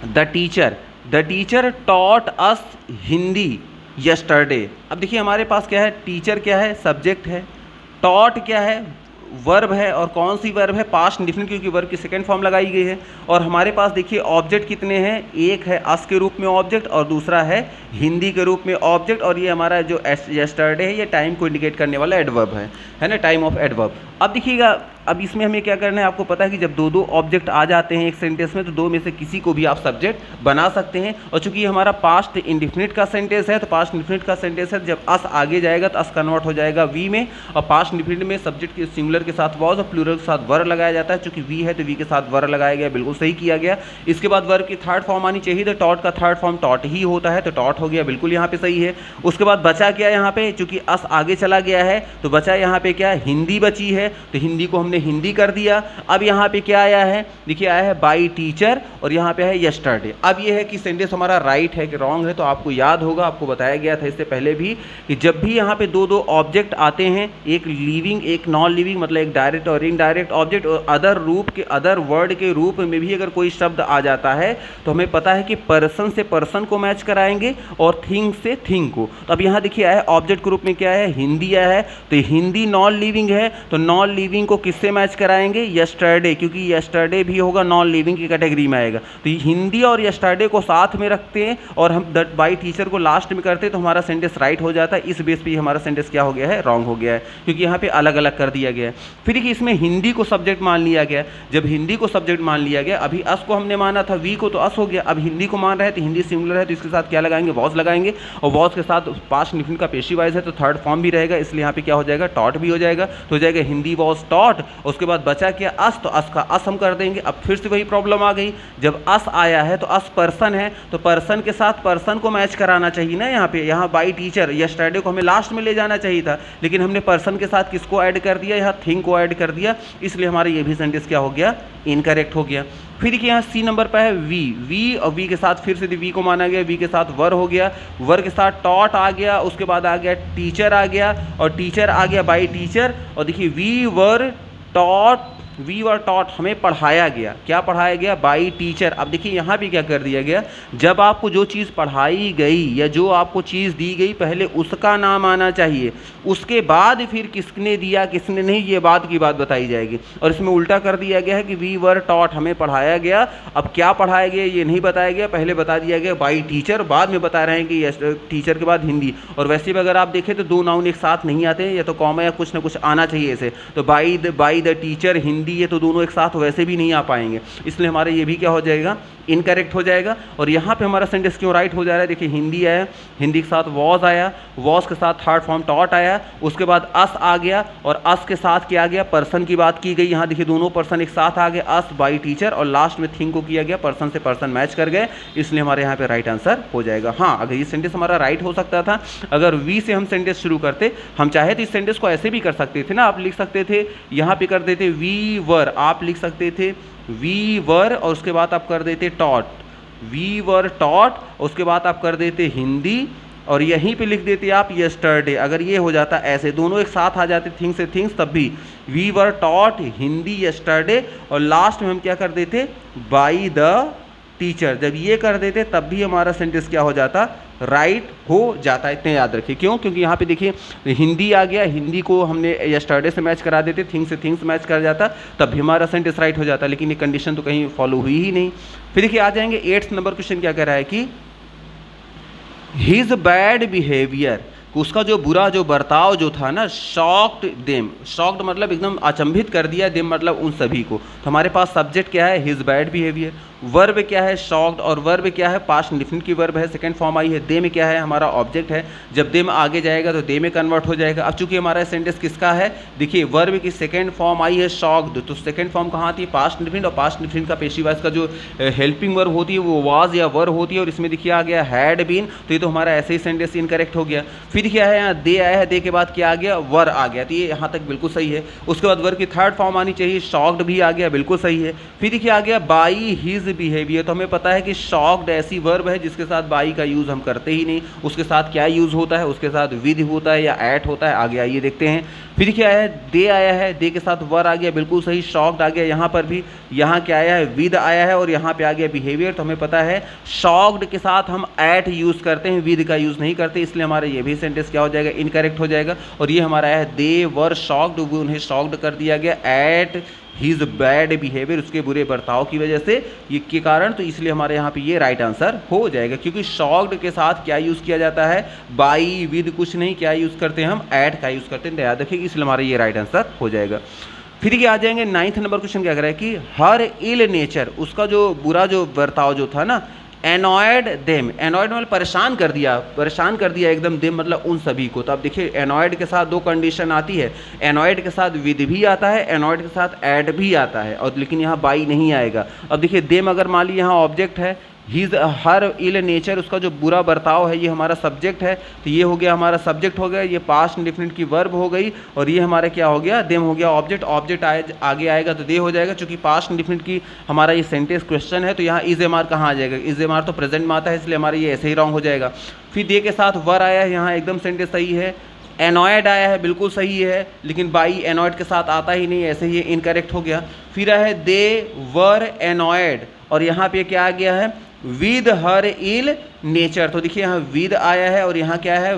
the teacher taught us Hindi yesterday. अब देखिए हमारे पास क्या है, टीचर क्या है, सब्जेक्ट है, टॉट क्या है, वर्ब है, और कौन सी वर्ब है, पास्ट इंडेफिनिट, क्योंकि वर्ब की सेकंड फॉर्म लगाई गई है। और हमारे पास देखिए ऑब्जेक्ट कितने हैं, एक है अस के रूप में ऑब्जेक्ट, और दूसरा है हिंदी के रूप में ऑब्जेक्ट, और ये हमारा जो यस्टरडे है ये टाइम को इंडिकेट करने वाला एडवर्ब है ना, टाइम ऑफ एडवर्ब। अब देखिएगा, अब इसमें हमें क्या करना है, आपको पता है कि जब दो ऑब्जेक्ट आ जाते हैं एक सेंटेंस में, तो दो में से किसी को भी आप सब्जेक्ट बना सकते हैं। और चूंकि हमारा पास्ट इंडेफिनिट का सेंटेंस है, तो पास्ट इंडेफिनिट का सेंटेंस है, जब अस आगे जाएगा तो अस कन्वर्ट हो जाएगा वी में, और पास्ट इंडेफिनिट में सब्जेक्ट के सिंगुलर के साथ वॉज और प्लूरल के साथ वर लगाया जाता है। चूंकि वी है तो वी के साथ वर लगाया गया, बिल्कुल सही किया गया। इसके बाद वर्ब की थर्ड फॉर्म आनी चाहिए, तो टॉट का थर्ड फॉर्म टॉट ही होता है, तो टॉट हो गया, बिल्कुल यहाँ पे सही है। उसके बाद बचा क्या यहाँ पे, चूंकि अस आगे चला गया है तो बचा यहाँ पे क्या, हिंदी बची है, तो हिंदी को हमने हिंदी कर दिया। अब यहाँ पे क्या आया है, देखिए आया है बाई टीचर, और यहाँ पे है यस्टरडे। अब ये है कि सेंटेंस हमारा राइट है कि रॉन्ग है, तो आपको याद होगा, आपको बताया गया था इससे पहले भी, कि जब भी यहाँ पे दो ऑब्जेक्ट आते हैं, एक लिविंग एक नॉन लिविंग, मतलब एक डायरेक्ट और इनडायरेक्ट ऑब्जेक्ट, और अदर रूप के, अदर वर्ड के रूप में भी अगर कोई शब्द आ जाता है तो हमें पता है कि पर्सन से पर्सन को मैच कराएंगे और थिंग से थिंग को। तो अब यहाँ देखिए आया ऑब्जेक्ट के रूप में क्या है, हिंदी आया है, तो हिंदी नॉन लिविंग है, तो नॉन लिविंग को किससे मैच कराएंगे, यस्टरडे, क्योंकि यस्टरडे भी होगा नॉन लिविंग की कैटेगरी में आएगा। तो हिंदी और यस्टरडे को साथ में रखते हैं और हम दैट बाई टीचर को लास्ट में करते हैं, तो हमारा सेंटेंस राइट हो जाता है। इस बेस पे हमारा सेंटेंस क्या हो गया है, रॉन्ग हो गया है, क्योंकि यहाँ पे अलग अलग कर दिया गया है। फिर देखिए इसमें हिंदी को सब्जेक्ट मान लिया गया, जब हिंदी को सब्जेक्ट मान लिया गया, अभी अस को हमने माना था, वी को तो अस हो गया, अब हिंदी को मान रहे हैं तो हिंदी सिंगुलर है, तो इसके साथ क्या लगाएंगे, वॉज लगाएंगे, और वॉज के साथ पास्ट इंडेफिनिट का पेशी वाइज है तो थर्ड फॉर्म भी रहेगा, इसलिए यहाँ पे क्या हो जाएगा, टॉट भी हो जाएगा, तो हो जाएगा हिंदी वॉज टॉट, उसके बाद बचा क्या, अस, तो अस का अस हम कर देंगे। अब फिर से वही प्रॉब्लम आ गई, जब अस आया है तो अस पर्सन है, तो पर्सन के साथ पर्सन को मैच कराना चाहिए ना। यहाँ पे यहाँ बाई टीचर यस्टरडे को हमें लास्ट में ले जाना चाहिए था, लेकिन हमने पर्सन के साथ किसको ऐड कर दिया, यहाँ थिंग को ऐड कर दिया, इसलिए हमारा ये भी सेंटेंस क्या हो गया, इनकरेक्ट हो गया। फिर देखिए यहाँ सी नंबर पर है वी और वी के साथ फिर से वी को माना गया, वी के साथ वर हो गया, वर के साथ टॉट आ गया, उसके बाद आ गया टीचर आ गया, और टीचर आ गया बाई टीचर। और देखिए वी वर टॉट हमें पढ़ाया गया, क्या पढ़ाया गया, बाई टीचर। अब देखिए यहाँ भी क्या कर दिया गया, जब आपको जो चीज़ पढ़ाई गई या जो आपको चीज़ दी गई पहले उसका नाम आना चाहिए, उसके बाद फिर किसने दिया किसने नहीं ये बाद की बात बताई जाएगी। और इसमें उल्टा कर दिया गया है कि वी वर टॉट हमें पढ़ाया गया, अब क्या पढ़ाया गया ये नहीं बताया गया, पहले बता दिया गया बाई टीचर, बाद में बता रहे हैं कि टीचर के बाद हिंदी। और वैसे भी अगर आप देखें तो दो नाउन एक साथ नहीं आते हैं, या तो कॉमा या कुछ ना कुछ आना चाहिए ऐसे, तो बाई द टीचर हिंदी, ये तो दोनों एक साथ वैसे भी नहीं आ पाएंगे, इसलिए हमारे ये भी क्या हो जाएगा, इनकरेक्ट हो जाएगा। और यहाँ पे हमारा सेंटेंस क्यों राइट हो जा रहा है, देखिए हिंदी आया, हिंदी के साथ वॉज आया, वॉज के साथ थर्ड फॉर्म टॉट आया, उसके बाद अस आ गया, और अस के साथ क्या आ गया, पर्सन की बात की गई, यहाँ देखिए दोनों पर्सन एक साथ आ गए, अस बाई टीचर, और लास्ट में थिंग को किया गया, पर्सन से पर्सन मैच कर गए, इसलिए हमारे यहाँ पे राइट आंसर हो जाएगा। हाँ, अगर ये सेंटेंस हमारा राइट हो सकता था, अगर वी से हम सेंटेंस शुरू करते, हम चाहे तो इस सेंटेंस को ऐसे भी कर सकते थे ना, आप लिख सकते थे यहाँ पे कर देते वी वर, आप लिख सकते थे वी वर और उसके बाद आप कर देते टॉट, वी वर टॉट, उसके बाद आप कर देते हिंदी, और यहीं पे लिख देते आप यस्टरडे। अगर ये हो जाता ऐसे, दोनों एक साथ आ जाते थिंग्स से थिंग्स, तब भी we were taught Hindi yesterday, और लास्ट में हम क्या कर देते, बाई द टीचर। जब ये कर देते तब भी हमारा सेंटेंस क्या हो जाता, राइट हो जाता है। इतने याद रखिए, क्यों, क्योंकि यहाँ पे देखिए हिंदी आ गया, हिंदी को हमने यस्टरडे से मैच करा देते, थिंग्स से थिंग्स मैच कर जाता, तब भी हमारा सेंटेंस राइट हो जाता, लेकिन ये कंडीशन तो कहीं फॉलो हुई ही नहीं। फिर देखिए आ जाएंगे 8th नंबर क्वेश्चन, क्या कह रहा है कि हिज बैड बिहेवियर, उसका जो बुरा जो बर्ताव जो था ना, शॉक्ड देम, शॉक्ड मतलब एकदम अचंभित कर दिया, देम मतलब उन सभी को। तो हमारे पास सब्जेक्ट क्या है, हिज बैड बिहेवियर, वर्ब क्या है, शॉक्ड, और वर्ब क्या है, पास्ट इंडेफिनिट की वर्ब है, सेकंड फॉर्म आई है, दे में क्या है, हमारा ऑब्जेक्ट है, जब दे में आगे जाएगा तो दे में कन्वर्ट हो जाएगा। अब चूंकि हमारा सेंटेंस किसका है, देखिए वर्ब की सेकंड फॉर्म आई है शॉक्ड, तो सेकंड फॉर्म कहाँ आती है, पास्ट इंडेफिनिट, और पास्ट इंडेफिनिट का पेशी वाइज का जो हेल्पिंग वर्ब होती है वो वाज या वर होती है, और इसमें देखिए आ गया हैड बीन, तो ये तो हमारा ऐसे ही सेंटेंस इनकरेक्ट हो गया। फिर क्या है, यहाँ दे आया है, दे के बाद क्या आ गया, वर आ गया, तो ये यहाँ तक बिल्कुल सही है। उसके बाद वर्ब की थर्ड फॉर्म आनी चाहिए, शॉक्ड भी आ गया, बिल्कुल सही है। फिर देखिए आ गया बाई हिज बिहेवियर, तो हमें पता है कि शॉक्ड ऐसी वर्ब है जिसके साथ बाई का यूज़ हम करते ही नहीं, उसके साथ क्या यूज़ होता है, उसके साथ विद होता है या एट होता है। आगे आइए देखते हैं। फिर क्या है, दे आया है, दे के साथ वर आ गया, बिल्कुल सही। शॉक्ड आ गया, यहाँ पर भी यहाँ क्या आया है, विद आया है, और यहाँ पे आ गया बिहेवियर, तो हमें पता है शॉक्ड के साथ हम एट यूज़ करते हैं, विद का यूज़ नहीं करते, इसलिए हमारा ये भी सेंटेंस क्या हो जाएगा, इनकरेक्ट हो जाएगा। और ये हमारा है दे वर शॉक्ड, उन्हें शॉक्ड कर दिया गया एट हिज बैड बिहेवियर, उसके बुरे बर्ताव की वजह से, ये के कारण, तो इसलिए हमारे यहाँ पे ये राइट आंसर हो जाएगा। क्योंकि शॉक्ड के साथ क्या यूज़ किया जाता है, बाई विद कुछ नहीं, क्या यूज़ करते हैं हम, एट का यूज़ करते हैं, याद रखिए, इसलिए हमारा ये राइट आंसर हो जाएगा। फिर ये आ जाएंगे 9th नंबर क्वेश्चन, क्या कर रहा है कि हर इल नेचर, उसका जो बुरा जो बर्ताव जो था ना, एनॉयड देम, एनॉयड मतलब परेशान कर दिया एकदम, देम मतलब उन सभी को। तो अब देखिए एनॉयड के साथ दो कंडीशन आती है, एनॉयड के साथ विद भी आता है, एनॉयड के साथ एड भी आता है, और लेकिन यहाँ बाई नहीं आएगा। अब देखिए देम अगर मान लीजिए यहाँ ऑब्जेक्ट है, हिज हर इल नेचर, उसका जो बुरा बर्ताव है, ये हमारा सब्जेक्ट है, तो ये हो गया हमारा सब्जेक्ट हो गया, ये पास्ट इंडेफिनिट की वर्ब हो गई, और ये हमारा क्या हो गया, देम हो गया ऑब्जेक्ट, ऑब्जेक्ट आगे आएगा तो दे हो जाएगा। चूंकि पास्ट इंडेफिनिट की हमारा ये सेंटेंस क्वेश्चन है, तो यहाँ इज एम आर कहाँ आ जाएगा, इज एम आर तो प्रेजेंट में आता है, इसलिए हमारा ये ऐसे ही रॉन्ग हो जाएगा। फिर दे के साथ वर आया है, यहाँ एकदम सेंटेंस सही है। एनॉयड आया है, बिल्कुल सही है, लेकिन बाई एनॉयड के साथ आता ही नहीं, ऐसे ही इनकरेक्ट हो गया। फिर है दे वर एनॉयड, और यहाँ पे क्या आ गया है, विद हर इल नेचर, तो देखिए यहाँ विद आया है, और यहाँ क्या है,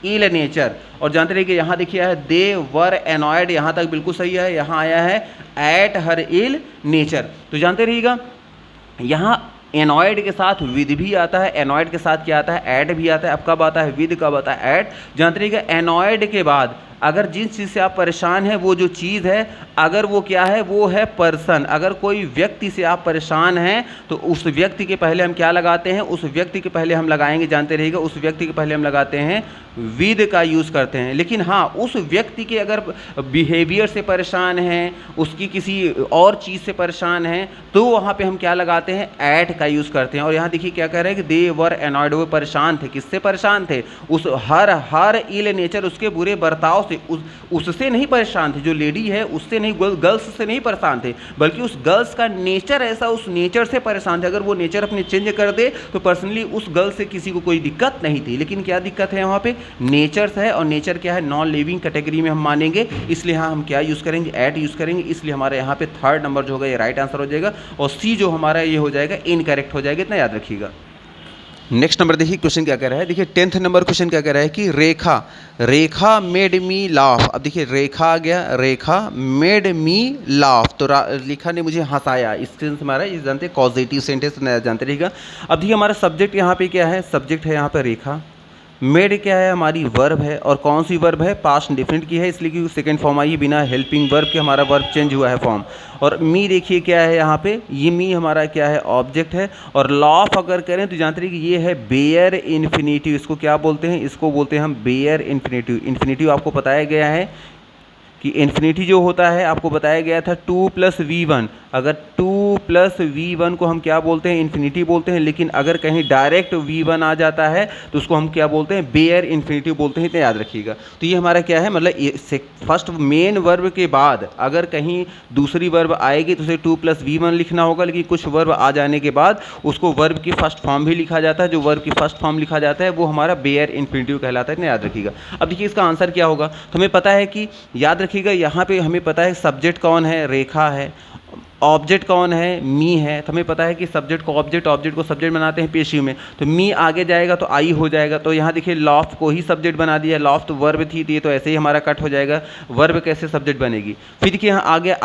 इल नेचर, और जानते रहिए कि यहाँ देखिए है दे वर एनॉयड, यहाँ तक बिल्कुल सही है। यहाँ आया है एट हर इल नेचर, तो जानते रहिएगा यहाँ एनॉयड के साथ विद भी आता है, एनॉयड के साथ क्या आता है, ऐड भी आता है। अब कब आता है विद, कब आता है ऐड, जानते रहिएगा एनॉयड के बाद अगर जिस चीज़ से आप परेशान हैं वो जो चीज़ है, अगर वो क्या है, वो है पर्सन। अगर कोई व्यक्ति से आप परेशान हैं तो उस व्यक्ति के पहले हम क्या लगाते हैं, उस व्यक्ति के पहले हम लगाएंगे, जानते रहिएगा, उस व्यक्ति के पहले हम लगाते हैं विद का यूज़ करते हैं। लेकिन हाँ, उस व्यक्ति के अगर बिहेवियर से परेशान हैं, उसकी किसी और चीज़ से परेशान हैं, तो वहाँ पे हम क्या लगाते हैं, एट का यूज़ करते हैं। और यहाँ देखिए क्या कह रहे हैं कि दे वर एनॉयड, वो परेशान थे। किससे परेशान थे, उस हर इल नेचर, उसके बुरे बर्ताव से, उससे नहीं परेशान थे, जो लेडी है उससे नहीं, गर्ल्स से नहीं परेशान थे, बल्कि उस गर्ल्स का नेचर ऐसा, उस नेचर से परेशान थे। अगर वो नेचर अपने चेंज कर दे तो पर्सनली उस गर्ल से किसी को कोई दिक्कत नहीं थी। लेकिन क्या दिक्कत है वहाँ पे, नेचर है, और नेचर क्या है, नॉन लिविंग कैटेगरी में हम मानेंगे, इसलिए हाँ हम क्या यूज़ करेंगे, एट यूज़ करेंगे। इसलिए हमारे यहाँ पे थर्ड नंबर जो होगा ये राइट आंसर हो जाएगा, और सी जो हमारा ये हो जाएगा इनकरेक्ट हो जाएगा, इतना याद रखिएगा। नेक्स्ट नंबर देखिए क्वेश्चन क्या कह रहा है, देखिए 10th नंबर क्वेश्चन क्या कह रहा है कि रेखा मेड मी लाफ। अब देखिए रेखा आ गया, रेखा मेड मी लाफ, तो रेखा ने मुझे हंसाया। इस सेंस हमारा ये जानते हैं कॉजेटिव सेंटेंस जानते रहिएगा। अब देखिए हमारा सब्जेक्ट यहाँ पे क्या है, सब्जेक्ट है यहाँ पे रेखा, मेड क्या है, हमारी वर्ब है, और कौन सी वर्ब है, पास्ट इंडेफिनिट की है, इसलिए कि सेकंड फॉर्म आई, बिना हेल्पिंग वर्ब के हमारा वर्ब चेंज हुआ है फॉर्म। और मी देखिए क्या है यहाँ पे, ये मी हमारा क्या है, ऑब्जेक्ट है। और लॉफ अगर करें तो जानते रहिए कि ये है बेयर इन्फिनेटिव, इसको क्या बोलते हैं, इसको बोलते हैं हम बेयर इन्फिनेटिव। इन्फिनेटिव आपको बताया गया है कि इन्फिनिटी जो होता है, आपको बताया गया था 2 + v1, अगर 2 + v1 को हम क्या बोलते हैं, इन्फिनिटी बोलते हैं। लेकिन अगर कहीं डायरेक्ट v1 आ जाता है तो उसको हम क्या बोलते हैं, बेयर इन्फिनिटिव बोलते हैं, इतना याद रखिएगा। तो ये हमारा क्या है, मतलब फर्स्ट मेन वर्ब के बाद अगर कहीं दूसरी वर्ब आएगी तो उसे 2 + v1 लिखना होगा। लेकिन कुछ वर्ब आ जाने के बाद उसको वर्ब की फर्स्ट फॉर्म भी लिखा जाता है, जो वर्ब की फर्स्ट फॉर्म लिखा जाता है वो हमारा बेयर इन्फिनिटिव कहलाता है, इतना याद रखिएगा। अब देखिए इसका आंसर क्या होगा, तो हमें पता है कि, याद रखिएगा यहाँ पे हमें पता है सब्जेक्ट कौन है, रेखा है, ऑब्जेक्ट कौन है, मी है। तो हमें पता है कि सब्जेक्ट को ऑब्जेक्ट, ऑब्जेक्ट को सब्जेक्ट बनाते हैं पेशिव में, तो मी आगे जाएगा तो आई हो जाएगा। तो यहाँ देखिए लॉफ्ट को ही सब्जेक्ट बना दिया, लॉफ्ट वर्ब थी, तो ऐसे ही हमारा कट हो जाएगा, वर्ब कैसे सब्जेक्ट बनेगी। फिर देखिए यहाँ आ गया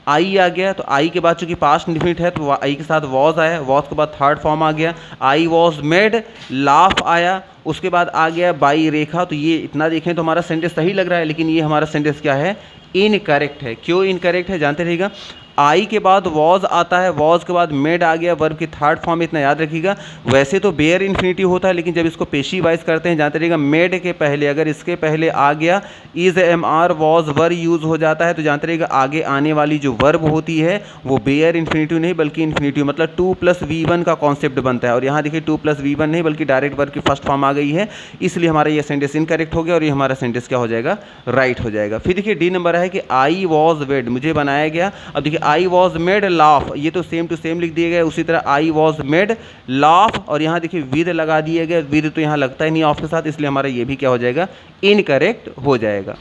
आई आ गया, तो आई के बाद चूंकि पास्ट इंडेफिनिट है तो आई के साथ वॉज आया, वॉज के बाद थर्ड फॉर्म आ गया, आई वॉज मेड लाफ आया, उसके बाद आ गया बाई रेखा। तो ये इतना देखें तो हमारा सेंटेंस सही लग रहा है, लेकिन ये हमारा सेंटेंस क्या है, इनकरेक्ट है। क्यों इनकरेक्ट है जानते रहिएगा, आई के बाद वॉज आता है, वॉज के बाद मेड आ गया, वर्ब की थर्ड फॉर्म, इतना याद रखिएगा। वैसे तो बेयर इन्फिनिटिव होता है, लेकिन जब इसको पेशी वाइज करते हैं जानते रहिएगा, मेड के पहले अगर इसके पहले आ गया is am are was were use हो जाता है, तो जानते रहिएगा आगे आने वाली जो वर्ब होती है वो बेयर इन्फिनिटिव नहीं बल्कि इन्फिनिटिव, मतलब 2 + v1 का कॉन्सेप्ट बनता है। और यहाँ देखिए 2 + v1 नहीं बल्कि डायरेक्ट वर्ब की फर्स्ट फॉर्म आ गई है, इसलिए हमारा ये सेंटेंस इनकरेक्ट हो गया, और ये हमारा सेंटेंस क्या हो जाएगा, राइट हो जाएगा। फिर देखिए डी नंबर है कि आई वॉज मेड, मुझे बनाया गया। अब देखिए आई वॉज मेड लाफ, ये तो सेम टू सेम लिख दिए गए, उसी तरह आई वॉज मेड लाफ, और यहाँ देखिए विद लगा दिए गए, विद तो यहाँ लगता ही नहीं ऑफ के साथ, इसलिए हमारा ये भी क्या हो जाएगा, इनकरेक्ट हो जाएगा।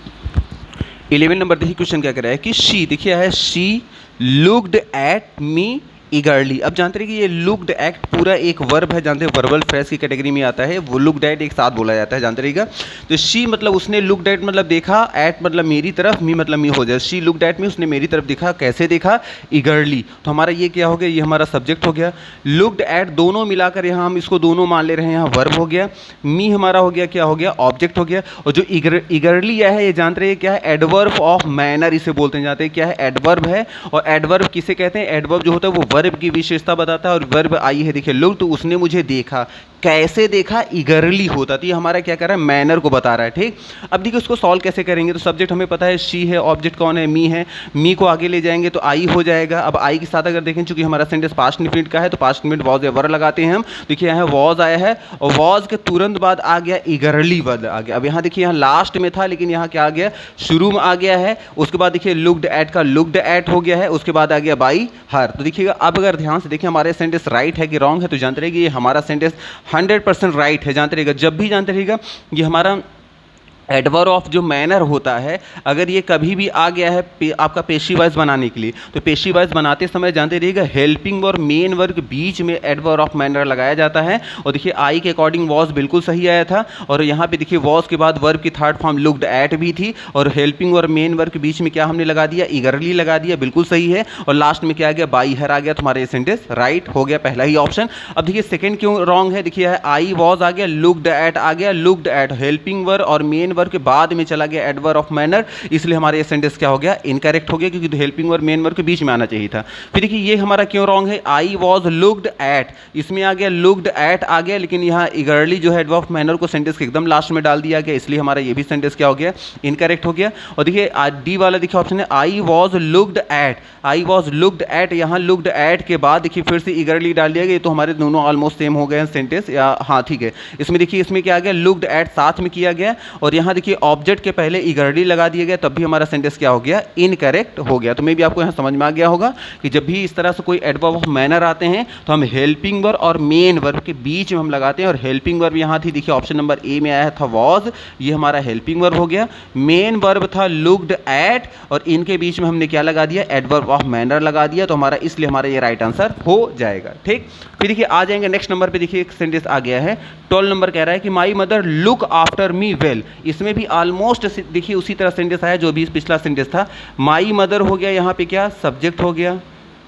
11 नंबर देखिए क्वेश्चन क्या कर रहा है कि शी, देखिए है शी लुक्ड एट मी ईगरली। अब जानते हैं कि ये लुक्ड एक्ट पूरा एक वर्ब है, जानते हैं वर्बल फ्रेज की कैटेगरी में आता है, वो लुक्ड एट एक साथ बोला जाता है, जानते रहिएगा। तो शी मतलब उसने, लुक्ड एट मतलब देखा, एट मतलब मेरी तरफ, मी मतलब मी हो जाए, शी लुक्ड एट मी, उसने मेरी तरफ देखा, कैसे देखा, ईगरली। तो हमारा ये क्या हो गया, ये हमारा सब्जेक्ट हो गया। लुक्ड एट दोनों मिलाकर यहाँ हम इसको दोनों मान ले रहे हैं, यहाँ वर्ब हो गया, मी हमारा हो गया, क्या हो गया, ऑब्जेक्ट हो गया। और जो ईगरली है ये जानते रहिए क्या है, एडवर्ब ऑफ मैनर इसे बोलते हैं, जानते हैं क्या है, एडवर्ब है। और एडवर्ब किसे कहते हैं, एडवर्ब जो होता है वो वर्ब की विशेषता बताता है, और वर्ब आई है देखिए लुक, तो उसने मुझे देखा, कैसे देखा, ईगरली होता। तो ये हमारा क्या कर रहा है, मैनर को बता रहा है, ठीक। अब देखिए उसको सॉल्व कैसे करेंगे, तो सब्जेक्ट हमें पता है शी है, ऑब्जेक्ट कौन है, मी है, मी को आगे ले जाएंगे तो आई हो जाएगा। अब आई के साथ अगर देखें चूंकि हमारा सेंटेंस पास्ट इंडेफिनिट का है तो पास्ट इंडेफिनिट वॉज या वर लगाते हैं हम। देखिए यहाँ वॉज आया है, और वॉज के तुरंत बाद आ गया ईगरली वर्ड आ गया। अब यहाँ देखिए यहाँ लास्ट में था, लेकिन यहाँ क्या आ गया, शुरू में आ गया है। उसके बाद देखिए लुक्ड एट का लुक्ड एट हो गया है, उसके बाद आ गया बाई हर। तो देखिएगा अब अगर ध्यान से देखिए हमारे सेंटेंस राइट है कि रॉन्ग है, तो जानते रहिए ये हमारा सेंटेंस 100% राइट है। जानते रहिएगा जब भी जानते रहिएगा ये हमारा एडवर्ब ऑफ जो मैनर होता है, अगर ये कभी भी आ गया है आपका पेशी वाइज बनाने के लिए, तो पेशी वाइज बनाते समय जानते रहिएगा हेल्पिंग और मेन वर्ब के बीच में एडवर्ब ऑफ मैनर लगाया जाता है। और देखिए आई के अकॉर्डिंग वॉज बिल्कुल सही आया था, और यहाँ पे देखिए वॉज के बाद वर्ब की थर्ड फॉर्म लुक्ड एट भी थी, और हेल्पिंग और मेन वर्ब के बीच में क्या हमने लगा दिया, ईगरली लगा दिया, बिल्कुल सही है। और लास्ट में क्या आ गया, बाई हर आ गया, तुम्हारा ये सेंटेंस राइट हो गया, पहला ही ऑप्शन। अब देखिए सेकंड क्यों रॉन्ग है, देखिए आई वॉज आ गया, लुक्ड एट आ गया, लुक्ड एट हेल्पिंग वर्ब और मेन वर्ब वर्ब के बाद में चला गया एडवर्ब ऑफ मैनर, इसलिए हमारा ये सेंटेंस क्या हो गया, इनकरेक्ट हो गया, क्योंकि हेल्पिंग वर्ब मेन वर्ब के बीच में आना चाहिए था। फिर देखिए ये हमारा क्यों रॉन्ग है, आई वॉज लुक्ड एट, इसमें आ गया लुक्ड एट आ गया, लेकिन यहाँ इगरली जो है एडवर्ब ऑफ मैनर को सेंटेंस के एकदम लास्ट में डाल दिया गया, इसलिए हमारा ये भी सेंटेंस क्या हो गया, इनकरेक्ट हो गया। और देखिए डी वाला देखिए ऑप्शन है I was looked at, I was looked at, यहाँ लुक्ड एट के बाद देखिए फिर से इगरली डाल दिया गया, तो हमारे दोनों ऑलमोस्ट सेम हो गए हैं सेंटेंस, या हाँ ठीक है। इसमें देखिए इसमें क्या आ गया, लुक्ड एट साथ में किया गया, और यहाँ देखिए ऑब्जेक्ट के पहले इगरली लगा दिया गया, तब भी हमारा सेंटेंस क्या हो गया, इनकरेक्ट हो गया। तो मे भी आपको यहाँ समझ में आ गया होगा कि जब भी इस तरह से कोई एडवर्ब ऑफ मैनर आते हैं तो हम हेल्पिंग वर्ब और मेन वर्ब के बीच में हम लगाते हैं, और हेल्पिंग वर्ब यहाँ थी देखिए ऑप्शन नंबर ए में आया था वॉज, ये हमारा हेल्पिंग वर्ब हो गया। मेन वर्ब था लुक्ड एट, और इनके बीच में हमने क्या लगा दिया, एडवर्ब ऑफ मैनर लगा दिया, तो हमारा इसलिए हमारा ये राइट आंसर हो जाएगा। ठीक, फिर देखिए आ जाएंगे नेक्स्ट नंबर पे, देखिए एक सेंटेंस आ गया है 12 नंबर, कह रहा है कि my mother look after me well. इसमें भी ऑलमोस्ट देखिए उसी तरह सेंटेंस आया जो भी पिछला सेंटेंस था, माई मदर हो गया, यहाँ पे क्या सब्जेक्ट हो गया,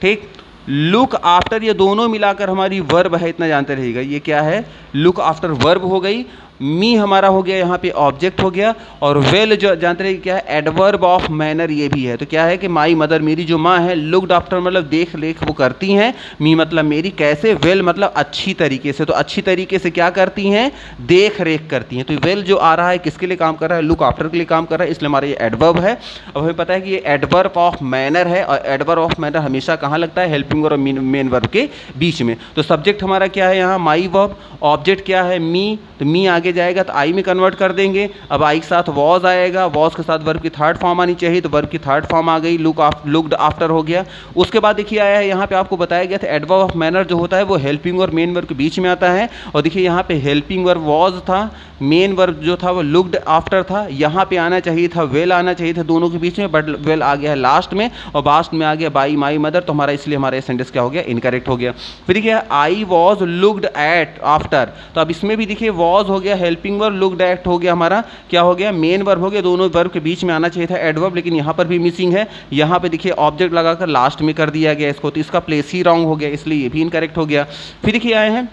ठीक, लुक आफ्टर ये दोनों मिलाकर हमारी वर्ब है, इतना जानते रहिएगा, ये क्या है, लुक आफ्टर वर्ब हो गई, मी हमारा हो गया यहाँ पे ऑब्जेक्ट हो गया, और वेल जो जानते रहिए क्या है, एडवर्ब ऑफ मैनर ये भी है। तो क्या है कि माई मदर मेरी जो माँ है, लुक्ड आफ्टर मतलब देख रेख वो करती हैं, मी मतलब मेरी, कैसे, वेल मतलब अच्छी तरीके से, तो अच्छी तरीके से क्या करती हैं, देख रेख करती हैं। तो वेल जो आ रहा है किसके लिए काम कर रहा है, लुक आफ्टर के लिए काम कर रहा है, इसलिए हमारा ये एडवर्ब है। अब हमें पता है कि ये एडवर्ब ऑफ मैनर है, और एडवर्ब ऑफ मैनर हमेशा कहाँ लगता है, हेल्पिंग वर्ब और मेन वर्ब के बीच में। तो सब्जेक्ट हमारा क्या है यहाँ, माई वर्ब, ऑब्जेक्ट क्या है, मी, तो मी आगे जाएगा तो आई में कन्वर्ट कर देंगे। अब आई के साथ वॉज आएगा, वॉज के साथ वर्ब की थर्ड फॉर्म आनी चाहिए, तो वर्ब की थर्ड फॉर्म आ गई, लुक्ड आफ्टर हो गया। उसके बाद देखिए आया है यहाँ पे आपको बताया गया था एडवर्ब ऑफ मैनर जो होता है वो हेल्पिंग और मेन वर्ब के बीच में आता है, और देखिए यहाँ पे हेल्पिंग वर्ब वॉज था, मेन वर्ब जो था वो लुक्ड आफ्टर था, यहाँ पे आना चाहिए था वेल आना चाहिए था दोनों के बीच में, बट वेल आ गया है लास्ट में, और लास्ट में आ गया बाई माई मदर, तो हमारा इसलिए हमारा सेंटेंस क्या हो गया, इनकरेक्ट हो गया। फिर देखिए I was looked at after, तो अब इसमें भी देखिए वॉज हो गया हेल्पिंग वर्ब, लुक्ड एट हो गया हमारा क्या हो गया, मेन वर्ब हो गया, दोनों वर्ब के बीच में आना चाहिए था एडवर्ब, लेकिन यहाँ पर भी मिसिंग है, यहाँ पे देखिए ऑब्जेक्ट लगाकर लास्ट में कर दिया गया इसको, तो इसका प्लेस ही रॉन्ग हो गया, इसलिए ये भी इनकरेक्ट हो गया। फिर देखिए आए हैं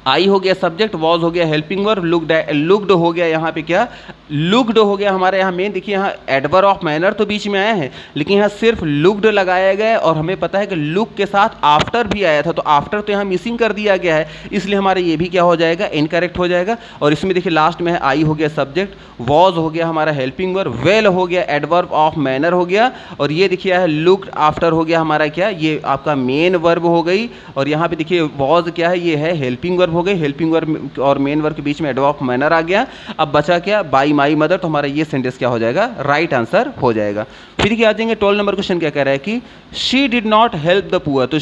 आई हो गया सब्जेक्ट, वॉज हो गया हेल्पिंग वर्ब, लुक्ड हो गया यहाँ पे क्या, लुक्ड हो गया हमारे यहाँ मेन, देखिए यहाँ एडवर्ब ऑफ मैनर तो बीच में आया है, लेकिन यहाँ सिर्फ लुक्ड लगाया गया है, और हमें पता है कि लुक के साथ आफ्टर भी आया था, तो आफ्टर तो यहाँ मिसिंग कर दिया गया है, इसलिए हमारा ये भी क्या हो जाएगा, इनकरेक्ट हो जाएगा। और इसमें देखिए लास्ट में है आई हो गया सब्जेक्ट, वॉज हो गया हमारा हेल्पिंग वर्ब, वेल हो गया एडवर्ब ऑफ मैनर हो गया, और ये देखिए है लुक्ड आफ्टर हो गया हमारा क्या, ये आपका मेन वर्ब हो गई, और यहाँ पे देखिए वॉज क्या है, ये है हेल्पिंग वर्ब हो गई, हेल्पिंग वर्ब और मेन वर्ब के बीच में एडवर्ब ऑफ मैनर आ गया। अब बचा क्या, बाई माई मदर, तो हमारा ये सेंटेंस क्या हो जाएगा, राइट आंसर हो जाएगा। फिर क्या आ जाएंगे 12 नंबर क्वेश्चन, क्या कह रहा है कि she did not help the poor, तो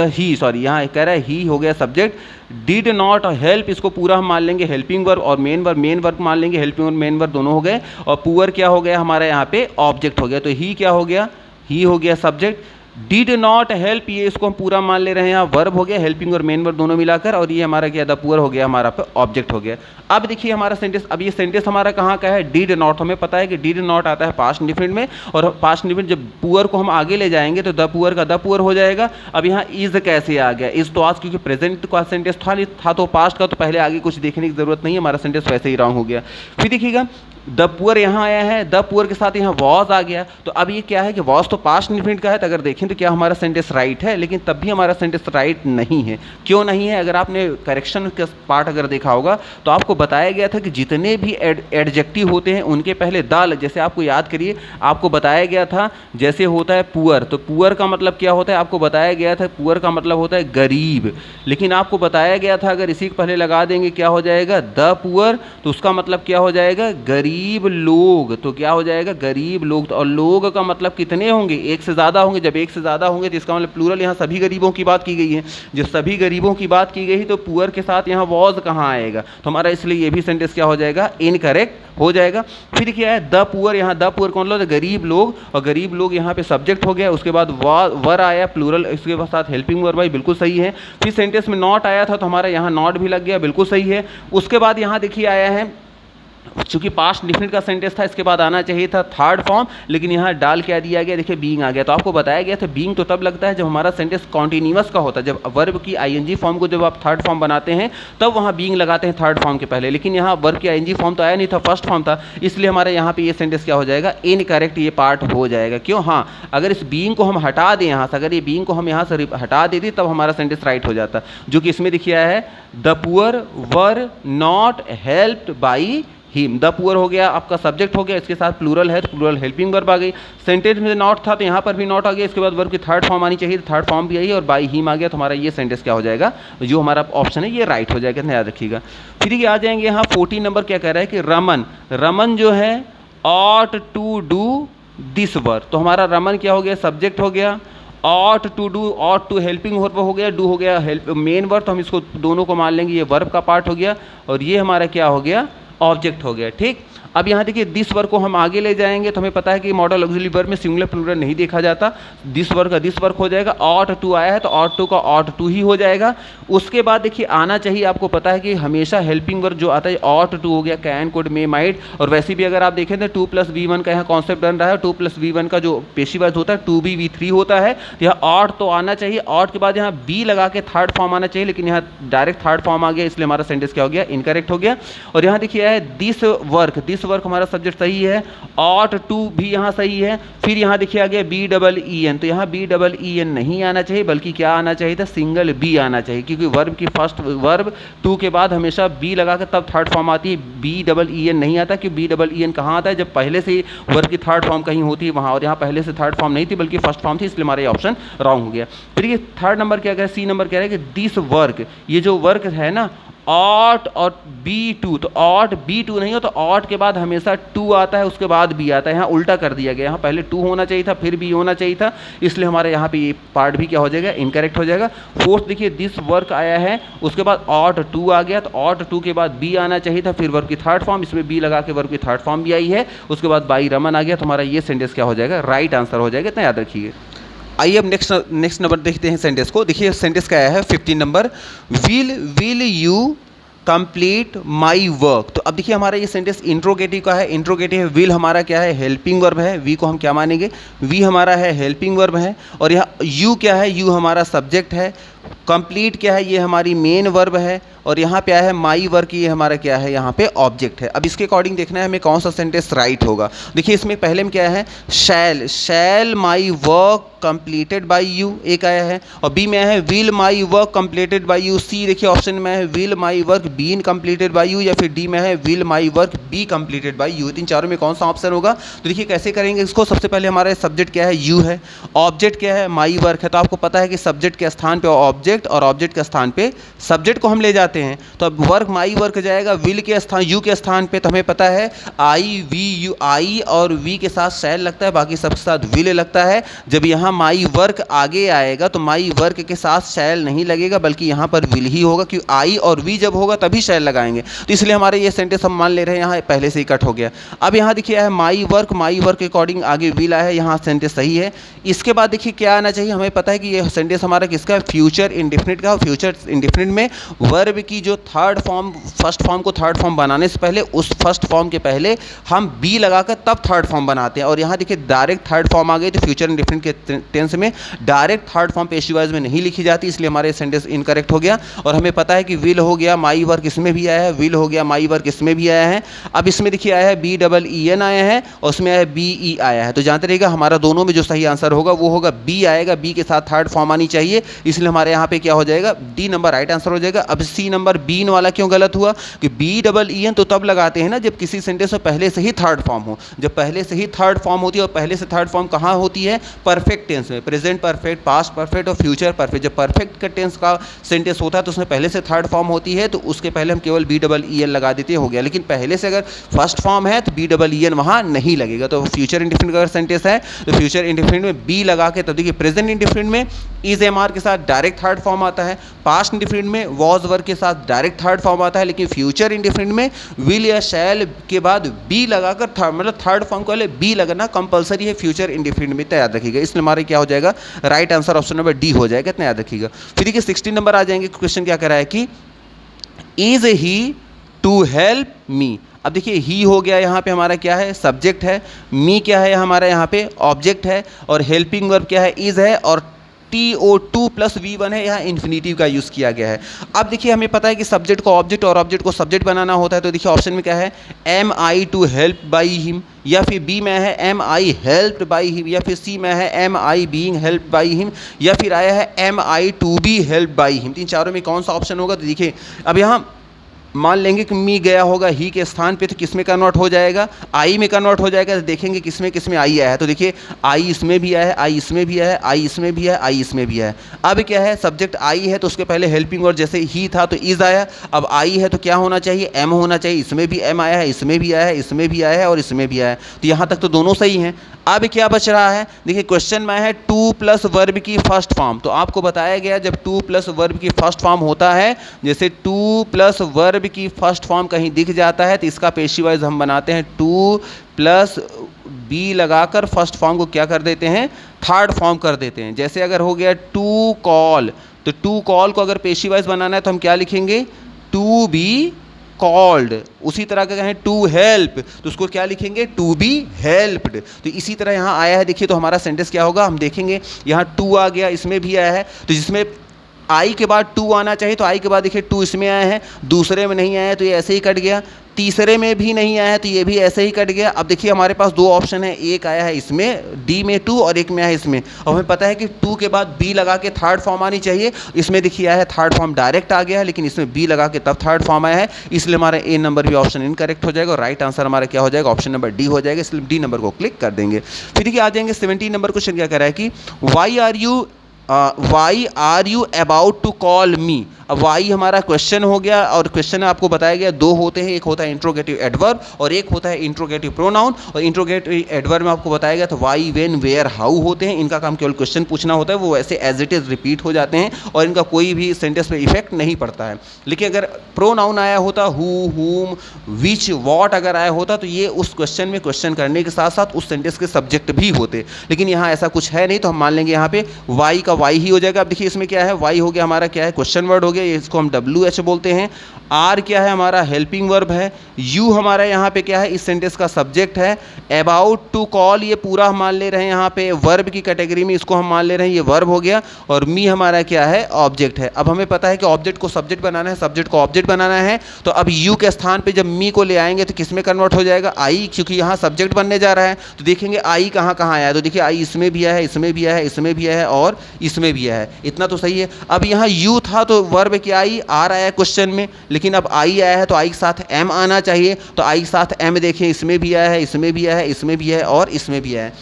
ही सॉरी यहाँ कह रहा है ही हो गया सब्जेक्ट, डिड नॉट हेल्प इसको पूरा हम मान लेंगे हेल्पिंग वर्ब, और मेन वर्ब मान लेंगे, हेल्पिंग और मेन वर्ब दोनों हो गए, और पुअर क्या हो गया हमारा यहाँ पे ऑब्जेक्ट हो गया, तो ही क्या हो गया, ही हो गया सब्जेक्ट, डिड नॉट हेल्प ये इसको हम पूरा मान ले रहे हैं, यहाँ वर्ब हो गया हेल्पिंग और मेन वर्ब दोनों मिलाकर, और ये हमारा क्या द पुअर हो गया हमारा पे ऑब्जेक्ट हो गया। अब देखिए हमारा सेंटेंस, अब ये सेंटेंस हमारा कहाँ का है, डिड नॉट, हमें पता है कि डिड नॉट आता है पास्ट इंडेफिनिट में, और पास्ट इंडेफिनिट जब पुअर को हम आगे ले जाएंगे तो द पुअर का द पुअर हो जाएगा। अब यहाँ इज कैसे आ गया, इज तो आज क्योंकि प्रेजेंट का सेंटेंस था तो पास्ट का, तो पहले आगे कुछ देखने की जरूरत नहीं है, हमारा सेंटेंस वैसे ही रॉन्ग हो गया। फिर देखिएगा द पुअर यहाँ आया है, द पुअर के साथ यहाँ वॉज आ गया, तो अब ये क्या है कि वॉज तो पास्ट इंडेफिनिट का है, तो अगर देखें तो क्या हमारा सेंटेंस राइट है, लेकिन तब भी हमारा सेंटेंस राइट नहीं है। क्यों नहीं है, अगर आपने करेक्शन का पार्ट अगर देखा होगा तो आपको बताया गया था कि जितने भी एडजेक्टिव होते हैं उनके पहले द, जैसे आपको याद करिए, आपको बताया गया था जैसे होता है पुअर, तो पुअर का मतलब क्या होता है, आपको बताया गया था पुअर का मतलब होता है गरीब, लेकिन आपको बताया गया था अगर इसी के पहले लगा देंगे क्या हो जाएगा, द पुअर, तो उसका मतलब क्या हो जाएगा, गरीब लोग, तो क्या हो जाएगा, गरीब लोग, तो और लोग का मतलब कितने होंगे, एक से ज़्यादा होंगे, जब एक से ज़्यादा होंगे तो इसका मतलब प्लूरल, यहाँ सभी गरीबों की बात की गई है, जब सभी गरीबों की बात की गई तो पुअर के साथ यहाँ वॉज कहाँ आएगा, तो हमारा इसलिए ये भी सेंटेंस क्या हो जाएगा, इनकरेक्ट हो जाएगा। फिर क्या है द पुअर, यहाँ द पुअर कौन लोग, गरीब लोग, और गरीब लोग यहाँ पे सब्जेक्ट हो गया, उसके बाद वर आया प्लूरल, इसके साथ हेल्पिंग वर्ब आई, बिल्कुल सही है। फिर सेंटेंस में नॉट आया था तो हमारा यहाँ नॉट भी लग गया, बिल्कुल सही है। उसके बाद यहाँ देखिए आया है चूंकि पास्ट डिफिनिट का सेंटेंस था, इसके बाद आना चाहिए था थर्ड फॉर्म, लेकिन यहाँ डाल क्या दिया गया, देखिए बीइंग आ गया। तो आपको बताया गया था बीइंग तो तब लगता है जब हमारा सेंटेंस कॉन्टिन्यूअस का होता है, जब वर्ब की आईएनजी फॉर्म को जब आप थर्ड फॉर्म बनाते हैं तब वहाँ बीइंग लगाते हैं थर्ड फॉर्म के पहले, लेकिन यहाँ वर्ब की आईएनजी फॉर्म तो आया नहीं था, फर्स्ट फॉर्म था, इसलिए हमारे यहाँ पे ये सेंटेंस क्या हो जाएगा, इनकरेक्ट ये पार्ट हो जाएगा। क्यों? हाँ, अगर इस बीइंग को हम हटा दें यहाँ से, अगर ये बीइंग को हम यहाँ से हटा देते तब हमारा सेंटेंस राइट हो जाता, जो कि इसमें देखिए आया है the poor were not helped by him. The poor हो गया आपका सब्जेक्ट हो गया, इसके साथ प्लूरल है तो प्लूरल हेल्पिंग वर्ब आ गई। सेंटेंस में नॉट था तो यहाँ पर भी नॉट आ गया, इसके बाद वर्ब की थर्ड फॉर्म आनी चाहिए, थर्ड फॉर्म भी आई और बाई हिम आ गया, तो हमारा ये सेंटेंस क्या हो जाएगा, जो हमारा ऑप्शन है ये राइट हो जाएगा, याद रखिएगा। फिर ये आ जाएंगे यहाँ 14 नंबर क्या कह रहा है कि रमन, रमन जो है ought to do this work, तो हमारा रमन क्या हो गया, सब्जेक्ट हो गया, ought to do, ought to helping verb हो गया, डू हो गया हेल्प मेन वर्ब, तो हम इसको दोनों को मान लेंगे ये वर्ब का पार्ट हो गया और ये हमारा क्या हो गया, ऑब्जेक्ट हो गया। ठीक, अब यहाँ देखिए दिस वर्क को हम आगे ले जाएंगे तो हमें पता है कि मॉडल ऑक्सिलरी वर्ब में सिंगुलर प्लूरल नहीं देखा जाता, दिस वर्क का दिस वर्क हो जाएगा, ऑट टू आया है तो ऑट टू का ऑट टू ही हो जाएगा। उसके बाद देखिए आना चाहिए, आपको पता है कि हमेशा हेल्पिंग वर्ब जो आता है ऑट टू हो गया, कैन कुड मे माइट, और वैसे भी अगर आप देखें तो 2+V1 का यहाँ कॉन्सेप्ट बन रहा है, 2+V1 का जो पेशीवाइज होता है 2B V3 होता है, तो यहाँ ऑट तो आना चाहिए, ऑट के बाद यहाँ बी लगा के थर्ड फॉर्म आना चाहिए, लेकिन यहाँ डायरेक्ट थर्ड फॉर्म आ गया, इसलिए हमारा सेंटेंस क्या हो गया, इनकरेक्ट हो गया। और यहाँ देखिए है दिस वर्क हमारा सब्जेक्ट सही है, ऑट टू भी यहाँ सही है। फिर यहाँ देखिए आ गया BEEN, तो यहाँ BEEN नहीं आना चाहिए, बल्कि क्या आना चाहिए था, सिंगल बी आना चाहिए, क्योंकि वर्ब की फर्स्ट वर्ब टू के बाद हमेशा बी लगा कर तब थर्ड फॉर्म आती है, BEEN नहीं आता, क्योंकि BEEN कहाँ आता है, जब पहले से वर्ब की थर्ड फॉर्म कहीं होती है वहाँ, और यहाँ पहले से थर्ड फॉर्म नहीं थी बल्कि फर्स्ट फॉर्म थी, इसलिए हमारा ये ऑप्शन रॉन्ग हो गया। फिर ये थर्ड नंबर क्या कह रहा है, सी नंबर कह रहा है कि दिस वर्क, ये जो वर्क है ना ऑट और B2, तो ऑट B2 नहीं हो तो ऑट के बाद हमेशा टू आता है, उसके बाद बी आता है, यहाँ उल्टा कर दिया गया, यहाँ पहले टू होना चाहिए था फिर बी होना चाहिए था, इसलिए हमारे यहाँ पे ये पार्ट भी क्या हो जाएगा, इनकरेक्ट हो जाएगा। फोर्थ देखिए दिस वर्क आया है, उसके बाद ऑट टू आ गया, तो ऑट टू के बाद बी आना चाहिए था, फिर वर्ब की थर्ड फॉर्म, इसमें बी लगा के वर्ब की थर्ड फॉर्म भी आई है, उसके बाद बाई रमन आ गया, तो हमारा ये सेंटेंस क्या हो जाएगा, राइट आंसर हो जाएगा, इतना याद रखिए। आइए अब नेक्स्ट नंबर देखते हैं सेंटेंस को। देखिए सेंटेंस क्या आया है 15 number, will you complete my work. तो अब देखिए हमारा ये सेंटेंस इंट्रोगेटिव का है, इंट्रोगेटिव है, विल हमारा क्या है, हेल्पिंग वर्ब है, वी को हम क्या मानेंगे, वी हमारा है हेल्पिंग वर्ब है, और यहाँ यू क्या है, यू हमारा सब्जेक्ट है, कंप्लीट क्या है, ये हमारी मेन वर्ब है, और यहाँ पे आया है माई वर्क, ये हमारा क्या है, यहाँ पे ऑब्जेक्ट है। अब इसके अकॉर्डिंग देखना है हमें कौन सा सेंटेंस राइट होगा। देखिए इसमें पहले में क्या है, shall my work completed by you एक आया है, और बी में है will my work completed by you, C देखिए ऑप्शन में है will my work been completed by you, या फिर डी में है will my work be completed by you. इन चारों में कौन सा ऑप्शन होगा, तो देखिए कैसे करेंगे इसको। सबसे पहले हमारा सब्जेक्ट क्या है, यू है, ऑब्जेक्ट क्या है, माई वर्क है, तो आपको पता है कि सब्जेक्ट के स्थान पे ऑब्जेक्ट और ऑब्जेक्ट के स्थान पे सब्जेक्ट को हम ले जाते हैं, तो अब वर्क माई वर्क जाएगा विल के स्थान, यू के स्थान पे, तो हमें पता है आई वी यू, आई और वी के साथ शैल लगता है, बाकी सबके साथ विल लगता है। जब यहाँ माई वर्क आगे आएगा तो माई वर्क के साथ शैल नहीं लगेगा, बल्कि यहाँ पर विल ही होगा, क्योंकि आई और वी जब होगा तभी शैल लगाएंगे, तो इसलिए हमारे ये सेंटेंस हम मान ले रहे हैं यहाँ पहले से ही कट हो गया। अब यहाँ देखिए है माई वर्क के अकॉर्डिंग आगे विल आया है, यहाँ सेंटेंस सही है। इसके बाद देखिए क्या आना चाहिए, हमें पता है कि ये सेंटेंस हमारा किसका, फ्यूचर इंडेफिनिट का। फ्यूचर इंडेफिनिट में वर्ब की जो थर्ड फॉर्म, फर्स्ट फॉर्म को थर्ड फॉर्म बनाने से पहले उस फर्स्ट फॉर्म के पहले हम बी लगाकर तब थर्ड फॉर्म बनाते हैं, और यहाँ देखिए डायरेक्ट थर्ड फॉर्म आ गई, तो फ्यूचर इंडेफिनिट के टेंस में डायरेक्ट थर्ड फॉर्म पेशिवाइज में नहीं लिखी जाती, इसलिए हमारे सेंटेंस इनकरेक्ट हो गया। और हमें पता है कि विल हो गया, माई वर्क इसमें भी आया है, विल हो गया, माई वर्क इसमें भी आया है। अब इसमें देखिए आया है BEEN आया है, और उसमें आया है BE आया है, तो जानते रहिएगा हमारा दोनों में जो सही आंसर होगा वो होगा बी आएगा, बी के साथ थर्ड फॉर्म आनी चाहिए, इसलिए हमारे यहाँ पे क्या हो जाएगा, डी नंबर राइट आंसर हो जाएगा। अब सी नंबर बीन वाला क्यों गलत हुआ, कि BEEN तो तब लगाते हैं ना जब किसी सेंटेंस में पहले से ही थर्ड फॉर्म हो, जब पहले से ही थर्ड फॉर्म होती है, और पहले से थर्ड फॉर्म कहाँ होती है, परफेक्ट टेंस में, प्रेजेंट परफेक्ट, पास्ट परफेक्ट और फ्यूचर परफेक्ट। जब परफेक्ट का टेंस का सेंटेंस होता है तो उसमें पहले से थर्ड फॉर्म होती है, तो उसके पहले हम केवल BEEN लगा देते हो गया, लेकिन पहले से अगर फर्स्ट फॉर्म है तो BEEN वहाँ नहीं लगेगा। तो फ्यूचर इंडेफिनिट अगर सेंटेंस है तो फ्यूचर इंडेफिनिट में बी लगा के, तब देखिए प्रेजेंट इंडेफिनिट में इज MR के साथ डायरेक्ट थर्ड फॉर्म आता है, पास्ट इंडेफिनिट में वॉज वर्क के साथ डायरेक्ट थर्ड फॉर्म आता है, लेकिन फ्यूचर इंडेफिनिट में विल या शैल के बाद बी लगाकर मतलब थर्ड फॉर्म को बी लगना कंपलसरी है फ्यूचर इंडेफिनिट में, तो याद रखिएगा। इसलिए हमारे क्या हो जाएगा, right answer option number D हो जाएगा, इतना याद रखिएगा। फिर देखिए 16 नंबर आ जाएंगे, क्वेश्चन क्या कर रहा है कि is he to help me. अब देखिए ही हो गया यहाँ पे हमारा क्या है, सब्जेक्ट है, मी क्या है हमारा यहाँ पे ऑब्जेक्ट है, और हेल्पिंग वर्ब क्या है, इज है, और TO2 प्लस V1 है, यहाँ इन्फिनेटिव का यूज़ किया गया है। अब देखिए हमें पता है कि सब्जेक्ट को ऑब्जेक्ट और ऑब्जेक्ट को सब्जेक्ट बनाना होता है, तो देखिए ऑप्शन में क्या है, am I to help by him, या फिर बी में है am I helped by him, या फिर सी में है am I being helped by him, या फिर आया है am I to be help by him. तीन चारों में कौन सा ऑप्शन होगा, तो देखिए अब यहाँ मान लेंगे कि मी गया होगा ही के स्थान पे, तो किस में कन्वर्ट हो जाएगा, आई में कन्वर्ट हो जाएगा। तो देखेंगे किस में आई आया है, तो देखिए आई इसमें भी आया है, आई इसमें भी आया है, आई इसमें भी है, आई इसमें भी है। अब क्या है, सब्जेक्ट आई है तो उसके पहले हेल्पिंग वर्ब जैसे ही था तो इज आया, अब आई है तो क्या होना चाहिए, एम होना चाहिए, इसमें भी एम आया है, इसमें भी आया है, इसमें भी आया है, और इसमें भी आया है। तो यहाँ तक तो दोनों सही हैं। अब क्या बच रहा है, देखिए क्वेश्चन में है टू प्लस वर्ब की फर्स्ट फॉर्म, तो आपको बताया गया जब टू प्लस वर्ब की फर्स्ट फॉर्म होता है, जैसे टू प्लस वर्ब की फर्स्ट फॉर्म कहीं दिख जाता है तो इसका पेशी वाइज हम बनाते हैं टू प्लस बी लगाकर फर्स्ट फॉर्म को क्या कर देते हैं, थर्ड फॉर्म कर देते हैं। जैसे अगर हो गया टू कॉल, तो टू कॉल को अगर पेशी वाइज बनाना है तो हम क्या लिखेंगे, टू बी कॉल्ड। उसी तरह का कहें टू हेल्प, तो उसको क्या लिखेंगे, टू बी हेल्प्ड। तो इसी तरह यहाँ आया है, देखिए तो हमारा सेंटेंस क्या होगा, हम देखेंगे यहाँ टू आ गया, इसमें भी आया है, तो जिसमें आई के बाद टू आना चाहिए तो आई के बाद देखिए टू इसमें आया है, दूसरे में नहीं आया है तो ये ऐसे ही कट गया, तीसरे में भी नहीं आया है तो ये भी ऐसे ही कट गया। अब देखिए हमारे पास दो ऑप्शन है, एक आया है इसमें डी में टू और एक में आया है इसमें। अब हमें पता है कि टू के बाद बी लगा के थर्ड फॉर्म आनी चाहिए, इसमें देखिए आया है थर्ड फॉर्म डायरेक्ट आ गया है, लेकिन इसमें बी लगा के तब थर्ड फॉर्म आया है, इसलिए हमारा ए नंबर भी ऑप्शन इनकरेक्ट हो जाएगा और राइट आंसर हमारा क्या हो जाएगा, ऑप्शन नंबर डी हो जाएगा। इसलिए डी नंबर को क्लिक कर देंगे। फिर देखिए आ जाएंगे 17 नंबर क्वेश्चन, क्या कह रहा है कि why are you about to call me. अब वाई हमारा क्वेश्चन हो गया, और क्वेश्चन में आपको बताया गया दो होते हैं, एक होता है इंट्रोगेटिव एडवर्ब और एक होता है इंट्रोगेटिव प्रोनाउन। और इंट्रोगेटिव एडवर्ब में आपको बताया गया तो वाई, वेन, वेयर, हाउ होते हैं, इनका काम केवल क्वेश्चन पूछना होता है, वो ऐसे एज इट इज रिपीट हो जाते हैं और इनका कोई भी सेंटेंस पे इफेक्ट नहीं पड़ता है। लेकिन अगर प्रोनाउन आया होता, हु, हुम, विच, वॉट अगर आया होता तो ये उस क्वेश्चन में क्वेश्चन करने के साथ साथ उस सेंटेंस के सब्जेक्ट भी होते, लेकिन यहाँ ऐसा कुछ है नहीं, तो हम मान लेंगे यहाँ पे वाई का वाई ही हो जाएगा। अब देखिए इसमें क्या है, वाई हो गया हमारा क्या है, क्वेश्चन वर्ड हो गया, इसको हम WH बोलते हैं। आर क्या है हमारा, हेल्पिंग वर्ब है। यू हमारा यहाँ पे क्या है, इस सेंटेंस का सब्जेक्ट है। अबाउट टू कॉल ये पूरा हम मान ले रहे हैं यहाँ पे वर्ब की कैटेगरी में, इसको हम मान ले रहे हैं ये वर्ब हो गया। और मी हमारा क्या है, ऑब्जेक्ट है। अब हमें पता है कि ऑब्जेक्ट को सब्जेक्ट बनाना है, सब्जेक्ट को ऑब्जेक्ट बनाना है, तो अब यू के स्थान पे जब मी को ले आएंगे तो किस में कन्वर्ट हो जाएगा, आई, क्योंकि यहाँ सब्जेक्ट बनने जा रहा है। तो देखेंगे आई कहाँ कहाँ आया है, तो देखिए आई इसमें भी आया है, इसमें भी आया है, इसमें भी आया है और इसमें भी आया है, इतना तो सही है। अब यहाँ यू था तो वर्ब क्या आई, आर आया क्वेश्चन में, लेकिन अब आई आया है तो आई के साथ एम आना चाहिए, तो आई के साथ एम देखिए इसमें भी आया है, इसमें भी आया है, इसमें भी है और इसमें भी है।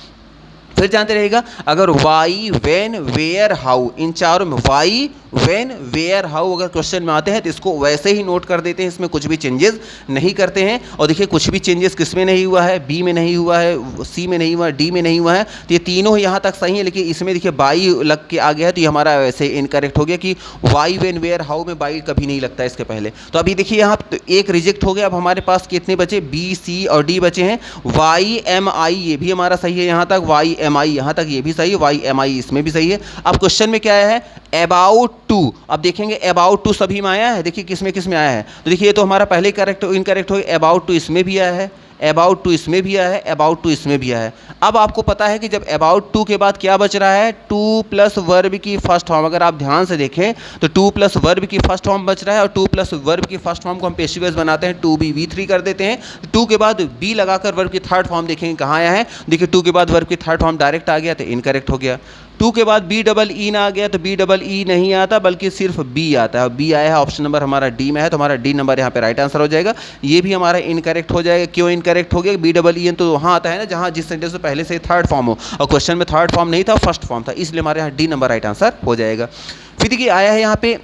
फिर जानते रहेगा अगर वाई, वेन, वेयर, हाउ, इन चारों में वाई, वेन, वेयर, हाउ अगर क्वेश्चन में आते हैं तो इसको वैसे ही नोट कर देते हैं, इसमें कुछ भी चेंजेस नहीं करते हैं। और देखिए कुछ भी चेंजेस किस में नहीं हुआ है, बी में नहीं हुआ है, सी में नहीं हुआ है, डी में नहीं हुआ है, तो ये तीनों यहाँ तक सही है। लेकिन इसमें देखिए बाई लग के आ गया है तो ये हमारा वैसे इनकरेक्ट हो गया कि वाई, वेन, वेयर, हाउ में बाई कभी नहीं लगता इसके पहले। तो अभी देखिए यहाँ एक रिजेक्ट हो गया। अब हमारे पास कितने बचे, बी, सी और डी बचे हैं। वाई, एम, आई ये भी हमारा सही है यहाँ तक, वाई, एम, आई यहाँ तक ये भी सही है, वाई, एम, आई इसमें भी सही है। अब क्वेश्चन में क्या है, अबाउट टू। अब देखेंगे अबाउट टू सभी में आया है, देखिए किस में आया है, तो देखिए ये तो हमारा पहले करेक्ट इनकरेक्ट हो गया। अबाउट टू इसमें भी आया है, अबाउट टू इसमें भी आया है, अबाउट टू इसमें भी आया है। अब आपको पता है कि जब अबाउट टू के बाद क्या बच रहा है, टू प्लस वर्ब की फर्स्ट फॉर्म। अगर आप ध्यान से देखें तो टू प्लस वर्ब की फर्स्ट फॉर्म बच रहा है, और टू प्लस वर्ब की फर्स्ट फॉर्म को हम पेशिव वॉइस बनाते हैं, टू बी V3 कर देते हैं। टू के बाद बी लगाकर वर्ब की थर्ड फॉर्म देखेंगे कहाँ आया है, देखिए टू के बाद वर्ब की थर्ड फॉर्म डायरेक्ट आ गया तो इनकरेक्ट हो गया। टू के बाद BEE ना आ गया तो BEE नहीं आता, बल्कि सिर्फ बी आता है। बी आया है, ऑप्शन नंबर हमारा डी में है, तो हमारा डी नंबर यहाँ पे राइट आंसर हो जाएगा। ये भी हमारा इनकरेक्ट हो जाएगा। क्यों इनकरेक्ट हो गया, BEE तो वहाँ आता है ना जहाँ जिस सेंटेंस में पहले से थर्ड फॉर्म हो, और क्वेश्चन में थर्ड फॉर्म नहीं था, फर्स्ट फॉर्म था, इसलिए हमारे यहाँ डी नंबर राइट आंसर हो जाएगा। फिर देखिए आया है यहाँ पे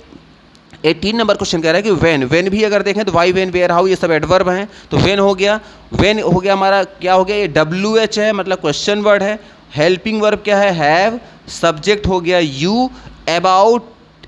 18 नंबर क्वेश्चन कह रहा है कि वेन, वेन भी अगर देखें तो वाई, वेन, वेयर, हाउ ये सब एडवर्ब हैं, तो वेन हो गया, वेन हो गया हमारा क्या हो गया, ये WH है मतलब क्वेश्चन वर्ड है। हेल्पिंग वर्ब क्या है, हैव, सब्जेक्ट हो गया यू। अबाउट,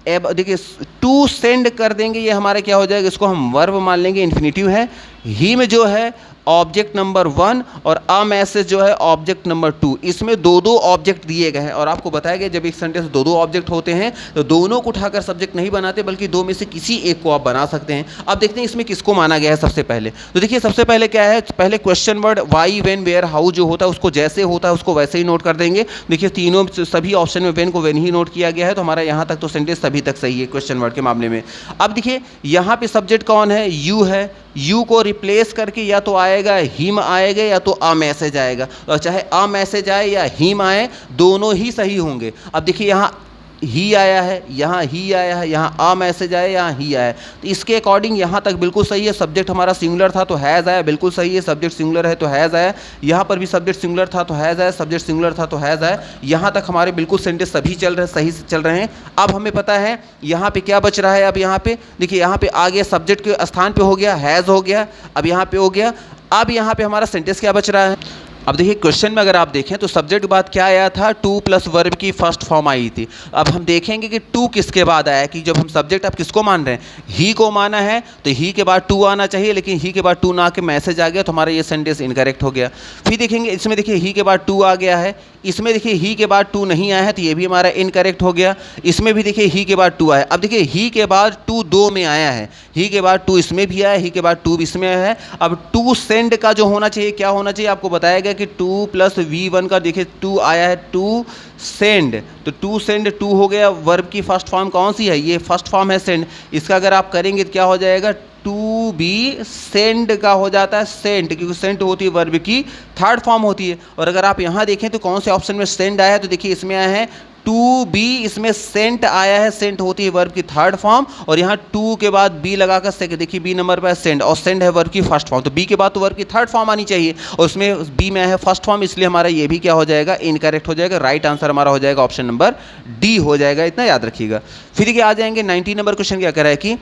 देखिए टू सेंड कर देंगे, ये हमारा क्या हो जाएगा, इसको हम वर्ब मान लेंगे, इन्फिनिटिव है। ही में जो है ऑब्जेक्ट नंबर 1 और अ मैसेज जो है ऑब्जेक्ट नंबर 2। इसमें दो दो ऑब्जेक्ट दिए गए हैं और आपको बताया गया जब एक सेंटेंस दो दो ऑब्जेक्ट होते हैं तो दोनों को उठाकर सब्जेक्ट नहीं बनाते बल्कि दो में से किसी एक को आप बना सकते हैं। अब देखते हैं इसमें किसको माना गया है सबसे पहले। तो देखिए सबसे पहले क्या है, पहले question word why when where how जो होता है उसको जैसे होता है उसको वैसे ही नोट कर देंगे। देखिए तीनों सभी ऑप्शन में वेन को वेन ही नोट किया गया है, तो हमारा यहाँ तक तो सेंटेंस सभी तक सही है क्वेश्चन वर्ड के मामले में। अब देखिए यहाँ पे सब्जेक्ट कौन है, यू है। यू को रिप्लेस करके या तो आएगा हिम आएगा या तो अ मैसेज आएगा, और चाहे अ मैसेज आए या हिम आए दोनों ही सही होंगे। अब देखिए यहाँ ही आया है, यहाँ ही आया है, यहाँ अ मैसेज आया, यहाँ ही आया, तो इसके अकॉर्डिंग यहाँ तक बिल्कुल सही है। सब्जेक्ट हमारा सिंगुलर था तो हैज़ आया, बिल्कुल सही है। सब्जेक्ट सिंगुलर है तो हैज़ आया। यहाँ पर भी सब्जेक्ट सिंगुलर था तो हैज़ आया, सब्जेक्ट सिंगुलर था तो हैज़ आया। यहाँ तक हमारे बिल्कुल सेंटेंस सभी चल रहे, सही से चल रहे हैं। अब हमें पता है यहाँ पे क्या बच रहा है। अब यहाँ पे देखिए, यहाँ पे आ गया सब्जेक्ट के स्थान पे हो गया हैज़ हो गया, अब यहाँ पे हो गया। अब यहाँ पे हमारा सेंटेंस क्या बच रहा है। अब देखिए क्वेश्चन में अगर आप देखें तो सब्जेक्ट के बाद क्या आया था, टू प्लस वर्ब की फर्स्ट फॉर्म आई थी। अब हम देखेंगे कि टू किसके बाद आया, कि जब हम सब्जेक्ट अब किसको मान रहे हैं, ही को माना है तो ही के बाद टू आना चाहिए, लेकिन ही के बाद टू ना आके मैसेज आ गया तो हमारा ये सेंटेंस इनकरेक्ट हो गया। फिर देखेंगे इसमें देखिए ही के बाद टू आ गया है, इसमें देखिए ही के बाद टू नहीं आया है तो ये भी हमारा इनकरेक्ट हो गया। इसमें भी देखिए ही के बाद टू आया। अब देखिए ही के बाद टू दो में आया है, ही के बाद टू इसमें भी आया, ही के बाद टू इसमें आया है। अब टू सेंड का जो होना चाहिए क्या होना चाहिए, आपको बताया गया कि टू प्लस V1 का देखिए टू आया है, टू सेंड, तो टू सेंड टू हो गया। वर्ब की फर्स्ट फॉर्म कौन सी है, ये फर्स्ट फॉर्म है सेंड। इसका अगर आप करेंगे तो क्या हो जाएगा, टू बी सेंड का हो जाता है सेंट, क्योंकि सेंट होती है वर्ब की थर्ड फॉर्म होती है। और अगर आप यहाँ देखें तो कौन से ऑप्शन में सेंड आया है, तो देखिए इसमें आया है टू बी, इसमें सेंट आया है, सेंट होती है वर्ब की थर्ड फॉर्म, और यहाँ टू के बाद बी लगाकर सेकंड, देखिए बी नंबर पर सेंड, और सेंड है वर्ब की फर्स्ट फॉर्म, तो बी के बाद तो वर्ब की थर्ड फॉर्म आनी चाहिए और उसमें बी में है फर्स्ट फॉर्म, इसलिए हमारा ये भी क्या हो जाएगा, इनकरेक्ट हो जाएगा। राइट आंसर हमारा हो जाएगा ऑप्शन नंबर डी हो जाएगा, इतना याद रखिएगा। फिर देखिए आ जाएंगे 19 नंबर क्वेश्चन क्या कह रहा है कि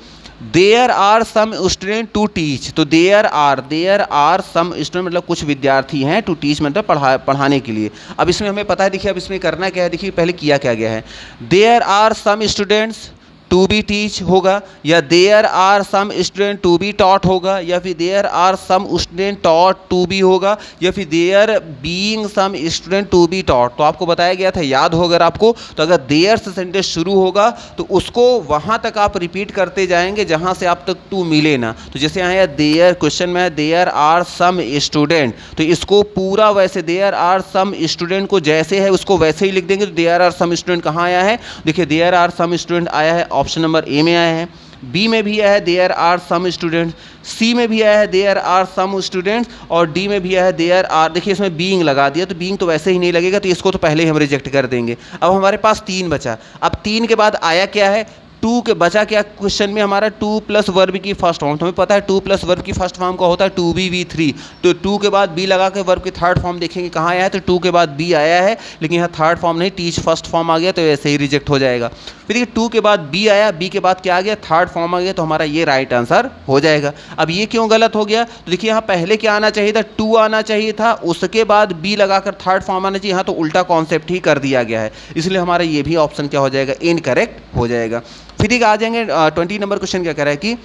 there are some student to teach. तो देयर आर सम स्टूडेंट मतलब कुछ विद्यार्थी हैं, टू टीच मतलब पढ़ाने के लिए। अब इसमें हमें पता है, देखिए अब इसमें करना क्या है, देखिए पहले किया क्या गया है, there are some students to be teach होगा, या there are some student to be taught होगा, या फिर there are some student taught to be होगा, या फिर there being some student to be taught. तो आपको बताया गया था, याद हो अगर आपको, तो अगर देयर से सेंटेंस शुरू होगा तो उसको वहाँ तक आप रिपीट करते जाएंगे जहाँ से आप तक टू मिले ना। तो जैसे यहाँ है देयर, क्वेश्चन में है देयर आर सम स्टूडेंट, तो इसको पूरा वैसे देयर आर सम स्टूडेंट को जैसे है उसको वैसे ही लिख देंगे। तो देयर आर सम स्टूडेंट कहाँ आया है, देखिए देयर आर सम स्टूडेंट आया है ऑप्शन नंबर ए में आया है, बी में भी आया है देयर आर सम स्टूडेंट्स, सी में भी आया है देयर आर सम स्टूडेंट्स, और डी में भी आया है देयर आर, देखिए इसमें बीइंग लगा दिया तो बीइंग तो वैसे ही नहीं लगेगा, तो इसको तो पहले ही हम रिजेक्ट कर देंगे। अब हमारे पास तीन बचा, अब तीन के बाद आया क्या है, टू के बचा क्या क्वेश्चन में हमारा, टू प्लस वर्ब की फर्स्ट फॉर्म। तो हमें पता है टू प्लस वर्ब की फर्स्ट फॉर्म का होता है टू बी V3, तो टू के बाद बी लगा के वर्ब की थर्ड फॉर्म देखेंगे कहाँ आया है, तो टू के बाद बी आया है, लेकिन यहाँ थर्ड फॉर्म नहीं, टीच फर्स्ट फॉर्म आ गया, तो ऐसे ही रिजेक्ट हो जाएगा। फिर देखिए टू के बाद बी आया, बी के बाद क्या आ गया, थर्ड फॉर्म आ गया, तो हमारा ये राइट आंसर हो जाएगा। अब ये क्यों गलत हो गया, तो देखिए यहाँ पहले क्या आना चाहिए था, टू आना चाहिए था, उसके बाद बी लगाकर थर्ड फॉर्म आना चाहिए, यहाँ तो उल्टा कॉन्सेप्ट ही कर दिया गया है, इसलिए हमारा ये भी ऑप्शन क्या हो जाएगा, इनकरेक्ट हो जाएगा। फिर एक आ जाएंगे 20 नंबर क्वेश्चन क्या कह रहा है कि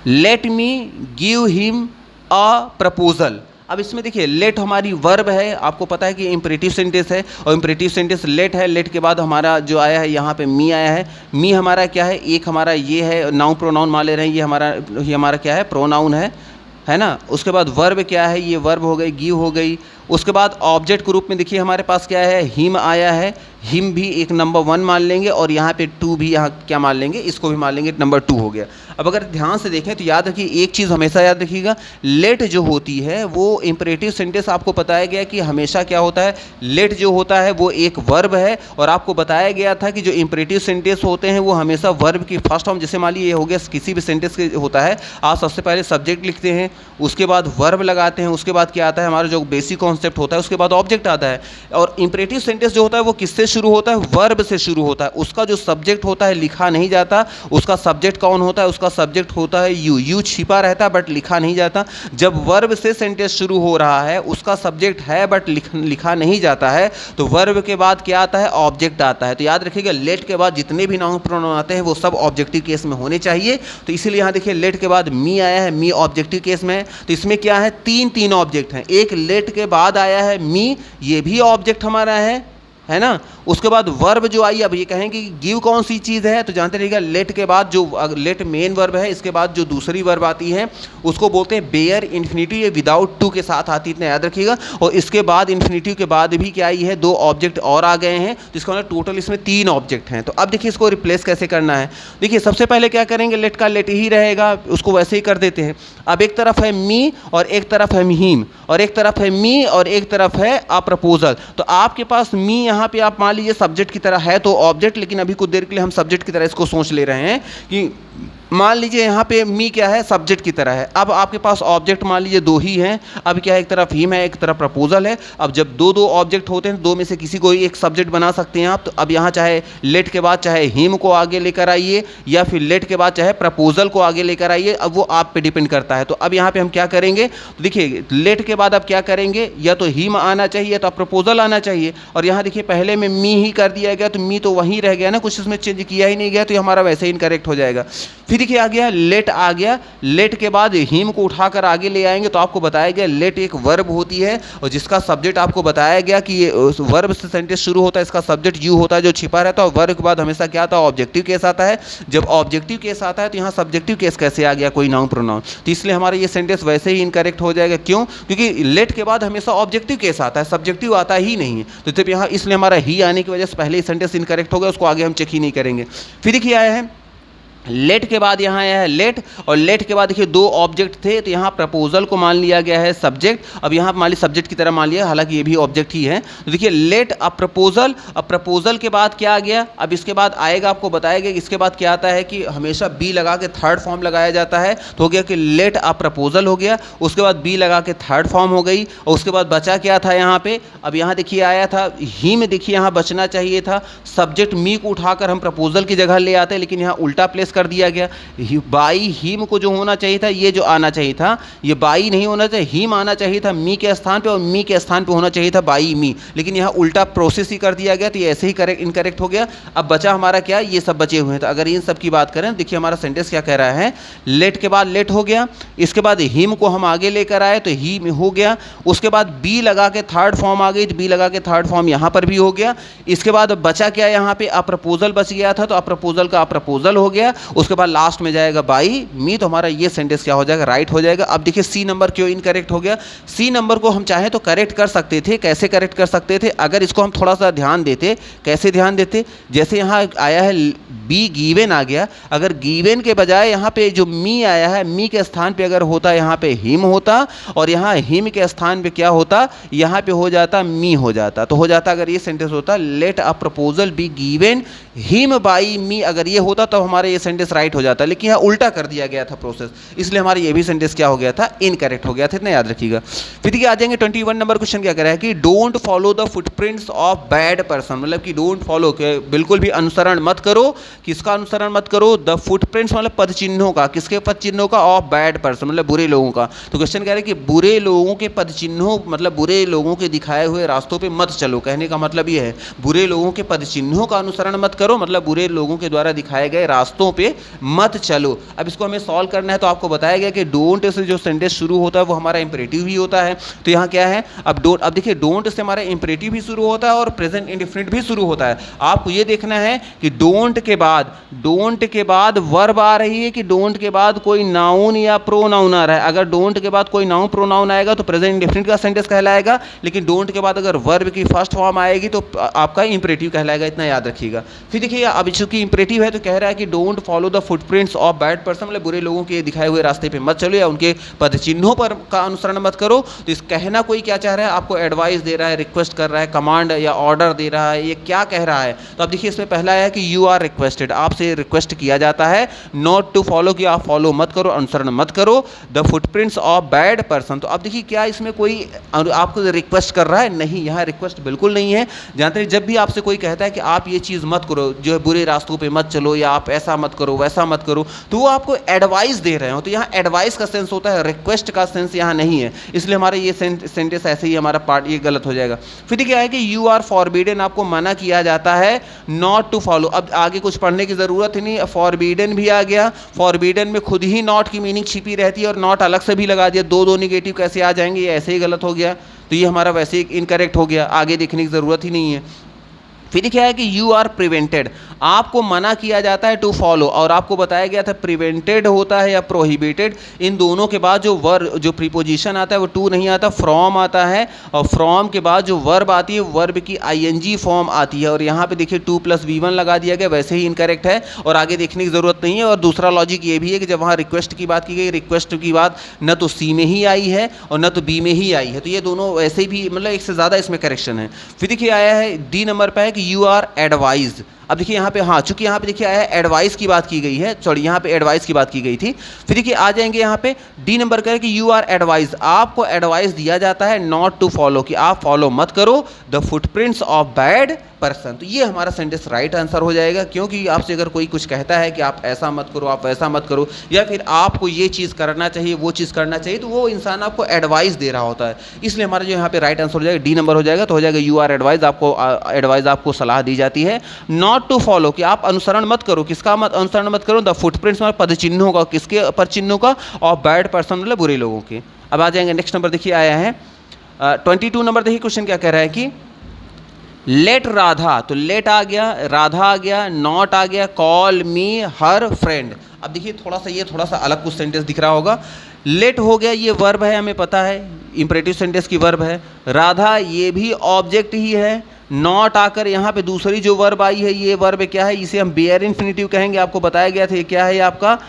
let me give him a proposal. अब इसमें देखिए लेट हमारी वर्ब है, आपको पता है कि इम्परेटिव सेंटेंस है, और इम्परेटिव सेंटेंस लेट है। लेट के बाद हमारा जो आया है यहाँ पे मी आया है, मी हमारा क्या है, एक हमारा ये है नाउन प्रोनाउन मान ले रहे हैं, ये हमारा क्या है, प्रोनाउन है ना। उसके बाद वर्ब क्या है, ये वर्ब हो गई, गिव हो गई। उसके बाद ऑब्जेक्ट के रूप में देखिए हमारे पास क्या है, हिम आया है, हिम भी एक नंबर 1 मान लेंगे, और यहाँ पे टू भी यहाँ क्या मान लेंगे, इसको भी मान लेंगे, नंबर 2 हो गया। अब अगर ध्यान से देखें तो याद रखिए एक चीज़ हमेशा याद रखिएगा, लेट जो होती है वो इंपरेटिव सेंटेंस आपको बताया गया कि हमेशा क्या होता है, लेट जो होता है वो एक वर्ब है, और आपको बताया गया था कि जो इंपरेटिव सेंटेंस होते हैं वो हमेशा वर्ब की फर्स्ट फॉर्म, जैसे मान लीजिए ये हो गया किसी भी सेंटेंस के होता है, आप सबसे पहले सब्जेक्ट लिखते हैं, उसके बाद वर्ब लगाते हैं, उसके बाद क्या आता है हमारा जो बेसिक कॉन्सेप्ट होता है, उसके बाद ऑब्जेक्ट आता है। और इंपरेटिव सेंटेंस जो होता है वो किससे शुरू होता है, वर्ब से शुरू होता है। उसका जो सब्जेक्ट होता है लिखा नहीं जाता, उसका सब्जेक्ट कौन होता है, उसका सब्जेक्ट होता है यू। यू छिपा रहता है बट लिखा नहीं जाता। जब वर्ब से सेंटेंस शुरू हो रहा है, उसका सब्जेक्ट है बट लिखा नहीं जाता है, तो वर्ब के बाद क्या आता है, ऑब्जेक्ट आता है। तो याद रखिएगा लेट के बाद जितने भी नाउन प्रोनाउन आते हैं वो सब ऑब्जेक्टिव केस में होने चाहिए। तो इसीलिए यहाँ देखिए लेट के बाद मी आया है, मी ऑब्जेक्टिव केस में है। तो इसमें क्या है, तीन ऑब्जेक्ट हैं। एक लेट के बाद आया है मी, ये भी ऑब्जेक्ट हमारा है ना। उसके बाद वर्ब जो आई, अब ये कहेंगे कि गिव कौन सी चीज़ है, तो जानते रहिएगा लेट के बाद जो लेट मेन वर्ब है, इसके बाद जो दूसरी वर्ब आती है उसको बोलते हैं बेयर इन्फिनिटिव, ये विदाउट टू के साथ आती है, इतना याद रखिएगा। और इसके बाद इन्फिनिटिव के बाद भी क्या आई है, 2 ऑब्जेक्ट और आ गए हैं, तो इसका मतलब टोटल इसमें 3 ऑब्जेक्ट हैं। तो अब देखिए इसको रिप्लेस कैसे करना है। देखिए सबसे पहले क्या करेंगे, लेट का लेट ही रहेगा, उसको वैसे ही कर देते हैं। अब एक तरफ है मी और एक तरफ है हिम, और एक तरफ है मी और एक तरफ है अ प्रपोजल। तो आपके पास मी यहाँ पे आप मान लीजिए सब्जेक्ट की तरह है तो ऑब्जेक्ट, लेकिन अभी कुछ देर के लिए हम सब्जेक्ट की तरह इसको सोच ले रहे हैं कि मान लीजिए यहाँ पे मी क्या है, सब्जेक्ट की तरह है। अब आपके पास ऑब्जेक्ट मान लीजिए 2 ही हैं। अब क्या है, एक तरफ हिम है, एक तरफ प्रपोजल है। अब जब दो ऑब्जेक्ट होते हैं, 2 में से किसी को एक सब्जेक्ट बना सकते हैं आप। तो अब यहाँ चाहे लेट के बाद चाहे हिम को आगे लेकर आइए, या फिर लेट के बाद चाहे प्रपोजल को आगे लेकर आइए, अब वो आप पे डिपेंड करता है। तो अब यहाँ पे हम क्या करेंगे, तो देखिए लेट के बाद अब क्या करेंगे, या तो हिम आना चाहिए तो प्रपोजल आना चाहिए। और यहाँ देखिए पहले में मी ही कर दिया गया, तो मी तो वहीं रह गया ना, कुछ इसमें चेंज किया ही नहीं गया, तो हमारा वैसे ही इनकरेक्ट हो जाएगा। फिर देखिए आ गया लेट, आ गया लेट के बाद हिम को उठाकर आगे ले आएंगे, तो आपको बताया गया लेट एक वर्ब होती है, और जिसका सब्जेक्ट आपको बताया गया कि ये वर्ब से सेंटेंस शुरू होता है, इसका सब्जेक्ट यू होता है जो छिपा रहता है। और वर्ब के बाद हमेशा क्या आता है, ऑब्जेक्टिव केस आता है। जब ऑब्जेक्टिव केस आता है तो यहाँ सब्जेक्टिव केस कैसे आ गया, कोई नाउन प्रोनाउन, तो इसलिए हमारा ये सेंटेंस वैसे ही इनकरेक्ट हो जाएगा। क्यों, क्योंकि लेट के बाद हमेशा ऑब्जेक्टिव केस आता है, सब्जेक्टिव आता ही नहीं है। तो जब यहाँ इसलिए हमारा ही आने की वजह से पहले ही सेंटेंस इनकरेक्ट हो गया, उसको आगे हम चेक ही नहीं करेंगे। फिर देखिए आया है लेट के बाद, यहाँ आया है लेट, और लेट के बाद देखिए 2 ऑब्जेक्ट थे, तो यहाँ प्रपोजल को मान लिया गया है सब्जेक्ट। अब यहाँ मान ली सब्जेक्ट की तरह मान लिया, हालांकि ये भी ऑब्जेक्ट ही है। तो देखिए लेट अ प्रपोजल, अब प्रपोजल के बाद क्या आ गया, अब इसके बाद आएगा, आपको बताएगा कि इसके बाद क्या आता है कि हमेशा बी लगा के थर्ड फॉर्म लगाया जाता है। तो हो गया कि लेट अ प्रपोजल हो गया, उसके बाद बी लगा के थर्ड फॉर्म हो गई, और उसके बाद बचा क्या था यहाँ पे, अब यहाँ देखिए आया था हिम, देखिए यहाँ बचना चाहिए था, सब्जेक्ट मी को उठाकर हम प्रपोजल की जगह ले आते, लेकिन यहाँ उल्टा प्लेस कर दिया गया। बाई हिम को जो होना चाहिए था, ये जो आना चाहिए था, ये बाई नहीं होना चाहिए, हिम आना चाहिए था मी के स्थान पे, और मी के स्थान पे होना चाहिए था बाई मी, लेकिन यहाँ उल्टा प्रोसेस ही कर दिया गया, तो ये ऐसे ही करेक्ट इनकरेक्ट हो गया। अब बचा हमारा क्या, ये सब बचे हुए हैं। तो अगर इन सब की बात करें, देखिए हमारा सेंटेंस क्या कह रहा है, लेट के बाद लेट हो गया, इसके बाद हिम को हम आगे लेकर आए तो ही हो गया, उसके बाद बी लगा के थर्ड फॉर्म आ गई, तो बी लगा के थर्ड फॉर्म यहाँ पर भी हो गया। इसके बाद बचा क्या, यहाँ पे अप्रपोजल बच गया था, तो अप्रपोजल का अप्रपोजल हो गया। उसके बाद लास्ट में जाएगा बाई मी, तो हमारा ये सेंटेंस क्या हो जाएगा, राइट हो जाएगा। अब देखिए सी नंबर क्यों इनकरेक्ट हो गया। सी नंबर को हम चाहे तो करेक्ट कर सकते थे, कैसे करेक्ट कर सकते थे, अगर इसको हम थोड़ा सा ध्यान देते। कैसे ध्यान देते, जैसे यहाँ आया है बी गिवन आ गया, अगर गिवन के बजाय यहाँ पे जो मी आया है, मी के स्थान पे अगर होता यहाँ पे हिम होता, और यहाँ हिम के स्थान पे क्या होता, यहाँ पे हो जाता मी हो जाता। तो हो जाता अगर ये सेंटेंस होता let a proposal be given him by me, अगर ये होता तो हमारा ये सेंटेंस राइट हो जाता, लेकिन यहाँ उल्टा कर दिया गया था प्रोसेस, इसलिए हमारा ये भी सेंटेंस क्या हो गया था, इनकरेक्ट हो गया था, इतना याद रखिएगा। फिर देखिए आ जाएंगे 21 नंबर क्वेश्चन क्या कह रहा है कि don't follow the footprints of bad person, मतलब कि डोंट फॉलो, बिल्कुल भी अनुसरण मत करो, किसका अनुसरण मत करो, द फुटप्रिंट्स मतलब पद चिन्हों का, किसके पद चिन्हों का, ऑफ बैड पर्सन मतलब बुरे लोगों का। तो क्वेश्चन कह रहा है कि बुरे लोगों के पद चिन्हों मतलब बुरे लोगों के दिखाए हुए रास्तों पे मत चलो, कहने का मतलब ये है बुरे लोगों के पद चिन्हों का अनुसरण मत करो, मतलब बुरे लोगों के द्वारा दिखाए गए रास्तों पे मत चलो। अब इसको हमें सॉल्व करना है, तो आपको बताया गया कि डोंट से जो सेंटेंस शुरू होता है वो हमारा इंपरेटिव ही होता है। तो यहाँ क्या है, अब देखिए डोंट से हमारा इंपरेटिव भी शुरू होता है और प्रेजेंट इंडेफिनिट भी शुरू होता है। आपको ये देखना है कि डोंट के बाद वर्ब आ रही है कि डोंट के बाद कोई नाउन या प्रोनाउन आ रहा है। अगर डोंट के बाद कोई नाउन प्रोनाउन आएगा तो प्रेजेंट इंडेफिनिट का सेंटेंस कहलाएगा, लेकिन डोंट के बाद अगर वर्ब की फर्स्ट फॉर्म आएगी तो आपका इंपरेटिव कहलाएगा, इतना याद रखिएगा। फिर देखिए अब चूंकि इंपरेटिव है तो कह रहा है कि don't follow the footprints of bad person, मतलब बुरे लोगों के दिखाए हुए रास्ते पे मत चलो या उनके पद चिन्हों पर का अनुसरण मत करो। तो इस कहना कोई क्या चाह रहा है, आपको एडवाइस दे रहा है, रिक्वेस्ट कर रहा है, कमांड या ऑर्डर दे रहा है, ये क्या कह रहा है। तो अब देखिए इसमें पहला है कि यू आर रिक्वेस्टेड, आपसे रिक्वेस्ट किया जाता है नॉट टू फॉलो, कि आप फॉलो मत करो, अनुसरण मत करो the footprints of bad person. तो अब देखिए क्या इसमें कोई आपको रिक्वेस्ट कर रहा है, नहीं, यहाँ रिक्वेस्ट बिल्कुल नहीं है। जानते हैं जब भी आपसे कोई कहता है कि आप ये चीज़ मत करो, जो है बुरे रास्तों पे मत चलो या आप ऐसा मत करो वैसा मत करो, तो वो आपको एडवाइस दे रहे हो। तो यहाँ एडवाइस का सेंस होता है, रिक्वेस्ट का सेंस यहाँ नहीं है, इसलिए हमारा ये सेंटेंस ऐसे ही हमारा पार्ट ये गलत हो जाएगा। फिर क्या है कि यू आर फॉरबिडन, आपको मना किया जाता है नॉट टू फॉलो। अब आगे कुछ पढ़ने की ज़रूरत ही नहीं, फॉरबिडन भी आ गया, फॉरबिडन में खुद ही नॉट की मीनिंग छिपी रहती है और नॉट अलग से भी लगा दिया, दो निगेटिव कैसे आ जाएंगे, ये ऐसे ही गलत हो गया। तो ये हमारा वैसे ही इनकरेक्ट हो गया, आगे देखने की ज़रूरत ही नहीं है। फिर क्या है कि यू आर प्रिवेंटेड, आपको मना किया जाता है टू फॉलो, और आपको बताया गया था प्रिवेंटेड होता है या प्रोहिबिटेड, इन दोनों के बाद जो प्रीपोजिशन आता है वो टू नहीं आता, फ्रॉम आता है, और फ्रॉम के बाद जो वर्ब आती है वर्ब की आईएनजी फॉर्म आती है, और यहाँ पे देखिए 2+V1 लगा दिया गया, वैसे ही इनकरेक्ट है और आगे देखने की ज़रूरत नहीं है। और दूसरा लॉजिक ये भी है कि जब वहाँ रिक्वेस्ट की बात की गई, रिक्वेस्ट की बात न तो सी में ही आई है और न तो बी में ही आई है, तो ये दोनों वैसे भी मतलब एक से ज़्यादा इसमें करेक्शन है। फिर देखिए आया है डी नंबर पर है कि यू आर एडवाइज्ड। अब देखिए यहाँ पे, हाँ, चूंकि यहाँ पे देखिए आया है एडवाइस की बात की गई है, सॉरी यहाँ पे एडवाइस की बात की गई थी। फिर देखिए आ जाएंगे यहाँ पे डी नंबर का है कि यू आर एडवाइज, आपको एडवाइस दिया जाता है नॉट टू फॉलो, कि आप फॉलो मत करो the footprints of bad person. तो ये हमारा सेंटेंस राइट आंसर हो जाएगा, क्योंकि आपसे अगर कोई कुछ कहता है कि आप ऐसा मत करो, आप वैसा मत करो, या फिर आपको ये चीज़ करना चाहिए, वो चीज़ करना चाहिए, तो वो इंसान आपको एडवाइस दे रहा होता है। इसलिए हमारा जो यहाँ पे राइट आंसर हो जाएगा डी नंबर हो जाएगा। तो हो जाएगा यू आर एडवाइज, आपको सलाह दी जाती है नॉट टू फॉलो, कि आप अनुसरण मत करो, किसका मत अनुसरण मत करो, द फुटप्रिंट्स मतलब पद चिन्हों का, किसके पर चिन्हों का, और बैड पर्सन मतलब बुरे लोगों के। अब आ जाएंगे नेक्स्ट नंबर, देखिए आया है 22 नंबर। देखिए क्वेश्चन क्या कह रहा है कि लेट राधा, तो लेट आ गया, राधा आ गया, नॉट आ गया, कॉल मी हर फ्रेंड। अब देखिए थोड़ा सा अलग कुछ सेंटेंस दिख रहा होगा। लेट हो गया, ये वर्ब है, हमें पता है इंपरेटिव सेंटेंस की वर्ब है। राधा ये भी ऑब्जेक्ट ही है। नॉट आकर यहाँ पे दूसरी जो वर्ब आई है, ये वर्ब क्या है, इसे हम बेयर इन्फिनिटिव कहेंगे। आपको बताया गया था ये क्या है, ये आपका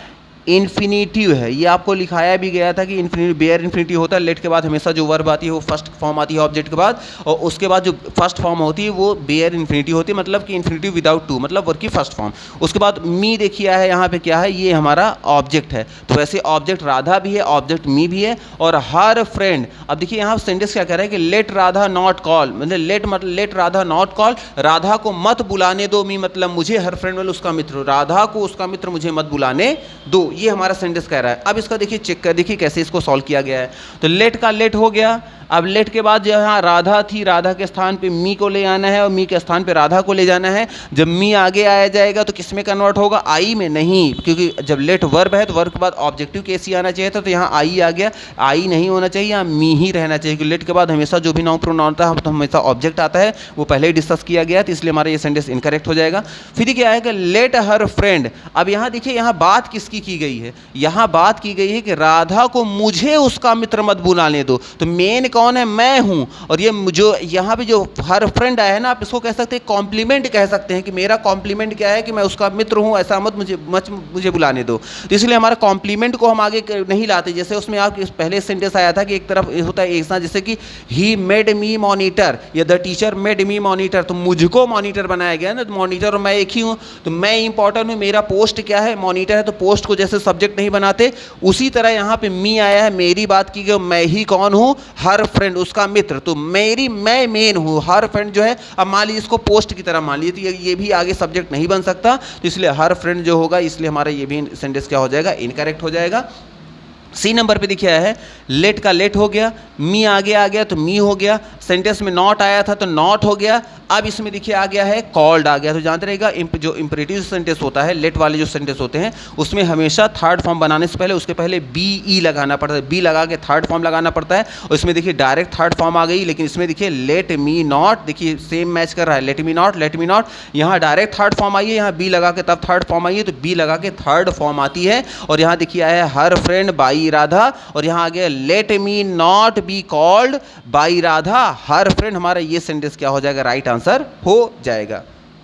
इन्फिनिटिव है। ये आपको लिखाया भी गया था कि इन्फिनिटिव बेयर इन्फिनिटिव होता है। लेट के बाद हमेशा जो वर्ब आती है वो फर्स्ट फॉर्म आती है ऑब्जेक्ट के बाद, और उसके बाद जो फर्स्ट फॉर्म होती है वो बेयर इन्फिनिटिव होती है, मतलब कि इन्फिनिटिव विदाउट टू, मतलब वर्ब की फर्स्ट फॉर्म। उसके बाद मी देखिए है, यहाँ पे क्या है, ये हमारा ऑब्जेक्ट है। तो वैसे ऑब्जेक्ट राधा भी है, ऑब्जेक्ट मी भी है, और हर फ्रेंड। अब देखिए यहाँ सेंटेंस क्या कह रहा है कि लेट राधा नॉट कॉल, मतलब let Radha not call, Radha को मत बुलाने दो, मी मतलब मुझे, हर फ्रेंड मतलब उसका मित्र, राधा को उसका मित्र मुझे मत बुलाने दो, ये हमारा सेंटेंस कह रहा है। अब इसका देखिए चेक कर, देखिए कैसे इसको सॉल्व किया गया है। तो लेट का लेट हो गया, अब लेट के बाद जहाँ राधा थी, राधा के स्थान पे मी को ले आना है और मी के स्थान पे राधा को ले जाना है। जब मी आगे आया जाएगा तो किस में कन्वर्ट होगा, आई में, नहीं, क्योंकि जब लेट वर्ब है तो वर्ब के बाद ऑब्जेक्टिव केस ही आना चाहिए था, तो यहाँ आई आ गया, आई नहीं होना चाहिए, यहाँ मी ही रहना चाहिए, क्योंकि लेट के बाद हमेशा जो भी नाउन प्रोनाउन आता है तो हमेशा ऑब्जेक्ट आता है, वो पहले ही डिस्कस किया गया, तो इसलिए हमारा ये सेंटेंस इनकरेक्ट हो जाएगा। फिर क्या है कि लेट हर फ्रेंड। अब यहाँ देखिए यहाँ बात किसकी की गई है, यहाँ बात की गई है कि राधा को मुझे उसका मित्र मत बुलाने दो। तो मेन कौन है, मैं हूं। और ये जो यहाँ पे जो हर फ्रेंड आया है ना, आप इसको कह सकते हैं कॉम्प्लीमेंट कह सकते हैं, कि मेरा कॉम्प्लीमेंट क्या है कि मैं उसका मित्र हूं, ऐसा मत मुझे बुलाने दो। तो इसलिए हमारा कॉम्प्लीमेंट को हम आगे नहीं लाते। जैसे उसमें आप पहले सेंटेंस आया था कि एक तरफ होता है एक साथ, जैसे कि ही मेड मी मॉनिटर या the teacher made me monitor, तो मुझको मॉनिटर बनाया गया ना, तो मॉनिटर और मैं एक ही हूँ, तो मैं इंपॉर्टेंट हूँ, मेरा पोस्ट क्या है, मॉनिटर है, तो पोस्ट को जैसे सब्जेक्ट नहीं बनाते उसी तरह यहाँ पे मी आया है, मेरी बात की गई, मैं ही कौन हूँ, हर फ्रेंड उसका मित्र, तो मैं मेन हूँ, हर फ्रेंड जो है, अब मान लीजिए इसको पोस्ट की तरह मान लीजिए, तो ये भी आगे सब्जेक्ट नहीं बन सकता, तो इसलिए हर फ्रेंड जो होगा, इसलिए हमारा ये भी सेंटेंस क्या हो जाएगा, इनकरेक्ट हो जाएगा। सी नंबर पे देखिए है लेट का लेट हो गया, मी आगे आ गया तो मी हो गया, सेंटेंस में नॉट आया था तो नॉट हो गया। अब इसमें देखिए आ गया है कॉल्ड आ गया, तो जानते रहेगा जो इंपरेटिव सेंटेंस होता है, लेट वाले जो सेंटेंस होते हैं उसमें हमेशा थर्ड फॉर्म बनाने से पहले उसके पहले बी ई लगाना पड़ता है, बी लगा के थर्ड फॉर्म लगाना पड़ता है, और इसमें देखिए डायरेक्ट थर्ड फॉर्म आ गई, लेकिन इसमें देखिए लेट मी नॉट, देखिए सेम मैच कर रहा है, लेट मी नॉट, यहाँ डायरेक्ट थर्ड फॉर्म आई है, यहाँ बी लगा के तब थर्ड फॉर्म आई है, तो बी लगा के थर्ड फॉर्म आती है। और यहाँ देखिए आया है हर फ्रेंड बाई राधा, और यहाँ आ गया let me not be called by Radha her friend, हमारा ये सेंटेंस क्या हो जाएगा, राइट आंसर हो जाएगा।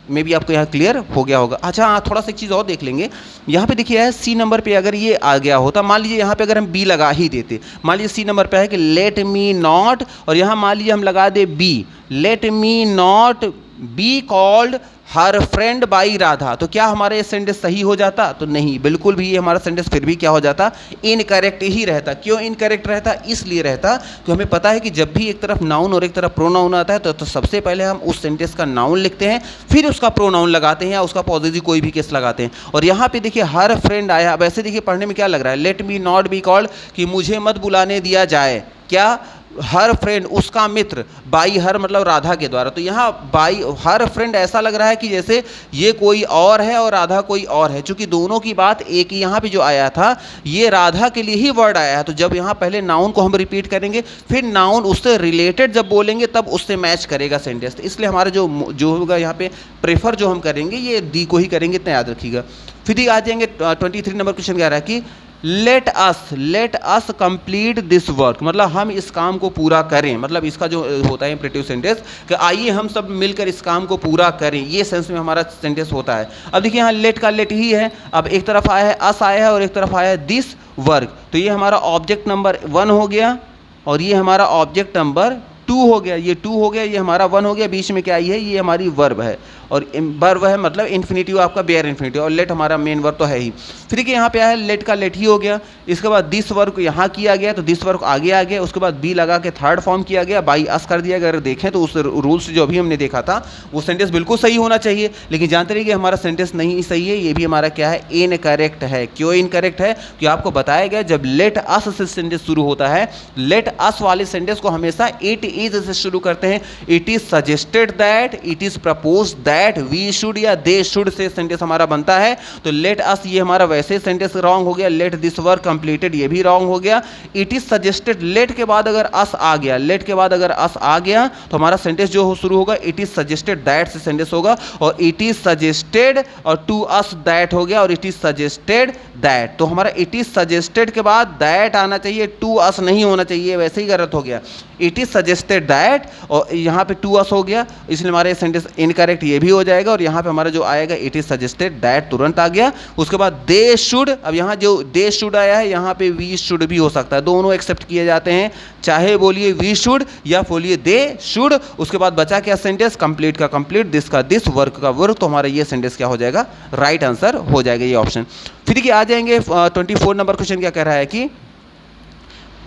मे भी आपको यहाँ क्लियर हो गया होगा। अच्छा हाँ, थोड़ा सा एक चीज़ और देख लेंगे। यहाँ पे देखिए है सी नंबर पे अगर ये आ गया होता, मान लीजिए यहाँ पे अगर हम बी लगा ही देते, मान लीजिए सी नंबर पे है कि लेट मी नॉट, और यहाँ मान लीजिए हम लगा दे B, let me not be called her friend by Radha, तो क्या हमारा ये सेंटेंस सही हो जाता? तो नहीं, बिल्कुल भी ये हमारा सेंटेंस फिर भी क्या हो जाता? इनकरेक्ट ही रहता। क्यों इनकरेक्ट रहता? इसलिए रहता कि हमें पता है कि जब भी एक तरफ नाउन और एक तरफ प्रोनाउन आता है तो सबसे पहले हम उस सेंटेंस का नाउन लिखते हैं, फिर उसका प्रोनाउन लगाते हैं या उसका पॉजिटिव कोई भी केस लगाते हैं। और यहाँ पे देखिए हर फ्रेंड आया, अब ऐसे देखिए पढ़ने में क्या लग रहा है, let me not be called, कि मुझे मत बुलाने दिया जाए, क्या? हर फ्रेंड, उसका मित्र, बाई हर मतलब राधा के द्वारा। तो यहाँ बाई हर फ्रेंड ऐसा लग रहा है कि जैसे ये कोई और है और राधा कोई और है, क्योंकि दोनों की बात एक ही। यहाँ पे जो आया था ये राधा के लिए ही वर्ड आया है, तो जब यहाँ पहले नाउन को हम रिपीट करेंगे, फिर नाउन उससे रिलेटेड जब बोलेंगे तब उससे मैच करेगा सेंटेंस। तो इसलिए हमारा जो होगा यहाँ पे प्रेफर जो हम करेंगे ये डी को ही करेंगे, इतना याद रखिएगा। फिर आ जाएंगे 23 नंबर क्वेश्चन कह रहा है कि let us complete this work, मतलब हम इस काम को पूरा करें, मतलब इसका जो होता है इंपरेटिव सेंटेंस कि आइए हम सब मिलकर इस काम को पूरा करें, ये सेंस में हमारा सेंटेंस होता है। अब देखिए यहाँ लेट का लेट ही है, अब एक तरफ आया है अस आया है और एक तरफ आया है दिस वर्क, तो ये हमारा ऑब्जेक्ट नंबर 1 हो गया और ये हमारा ऑब्जेक्ट नंबर 2 हो गया, ये 2 हो गया, ये हमारा 1 हो गया, बीच में क्या आई है, ये हमारी वर्ब है, और वर्ब है मतलब इन्फिनिटिव आपका बेयर इन्फिनिटिव, और लेट हमारा मेन वर्ब तो है ही। फिर देखिए यहाँ पे आया है लेट का लेट ही हो गया, इसके बाद दिस वर्क यहाँ किया गया तो दिस वर्क आगे आ गया, उसके बाद बी लगा के थर्ड फॉर्म किया गया, बाई अस कर दिया। अगर देखें तो उस रूल्स जो अभी हमने देखा था वो सेंटेंस बिल्कुल सही होना चाहिए, लेकिन जानते रहिए कि हमारा सेंटेंस नहीं सही है, ये भी हमारा क्या है, इनकरेक्ट है। क्यों इनकरेक्ट है? कि आपको बताया गया जब लेट अस से सेंटेंस शुरू होता है, लेट अस वाले सेंटेंस को हमेशा इट इज से शुरू करते हैं। It is suggested that, it is proposed that, we should या दे शुड से सेंटेंस हमारा बनता है। तो लेट अस ये हमारा वैसे सेंटेंस रॉन्ग हो गया, लेट दिस वर्क कंप्लीटेड ये भी रॉन्ग हो गया। इट इज सजेस्टेड, लेट के बाद अगर अस आ गया, लेट के बाद अगर अस आ गया तो हमारा सेंटेंस जो शुरू होगा इट इज सजेस्टेड दैट से सेंटेंस होगा, और इट इज सजेस्टेड और टू अस दैट हो गया, और इट इज सजेस्टेड दैट। तो हमारा इट इज सजेस्टेड के बाद दैट आना चाहिए, टू अस नहीं होना चाहिए, वैसे ही गलत हो गया। इट इज सजेस्टेड दैट और यहाँ पे टू अस हो गया, इसलिए हमारे सेंटेंस इनकरेक्ट ये भी हो जाएगा, और यहाँ पे हमारा जो आएगा इट इज सजेस्टेड दैट तुरंत आ गया। उसके बाद दे शुड, अब यहाँ जो दे शुड आया है यहाँ पे वी शुड भी हो सकता है, दोनों एक्सेप्ट किए जाते हैं, चाहे बोलिए वी शुड या बोलिए दे शुड। उसके बाद बचा क्या सेंटेंस, कंप्लीट का कंप्लीट, दिस का दिस, वर्क का वर्क, तो हमारा ये सेंटेंस क्या हो जाएगा, राइट आंसर हो जाएगा ये ऑप्शन। फिर देखिए आ जाएंगे 24 नंबर क्वेश्चन क्या कह रहा है कि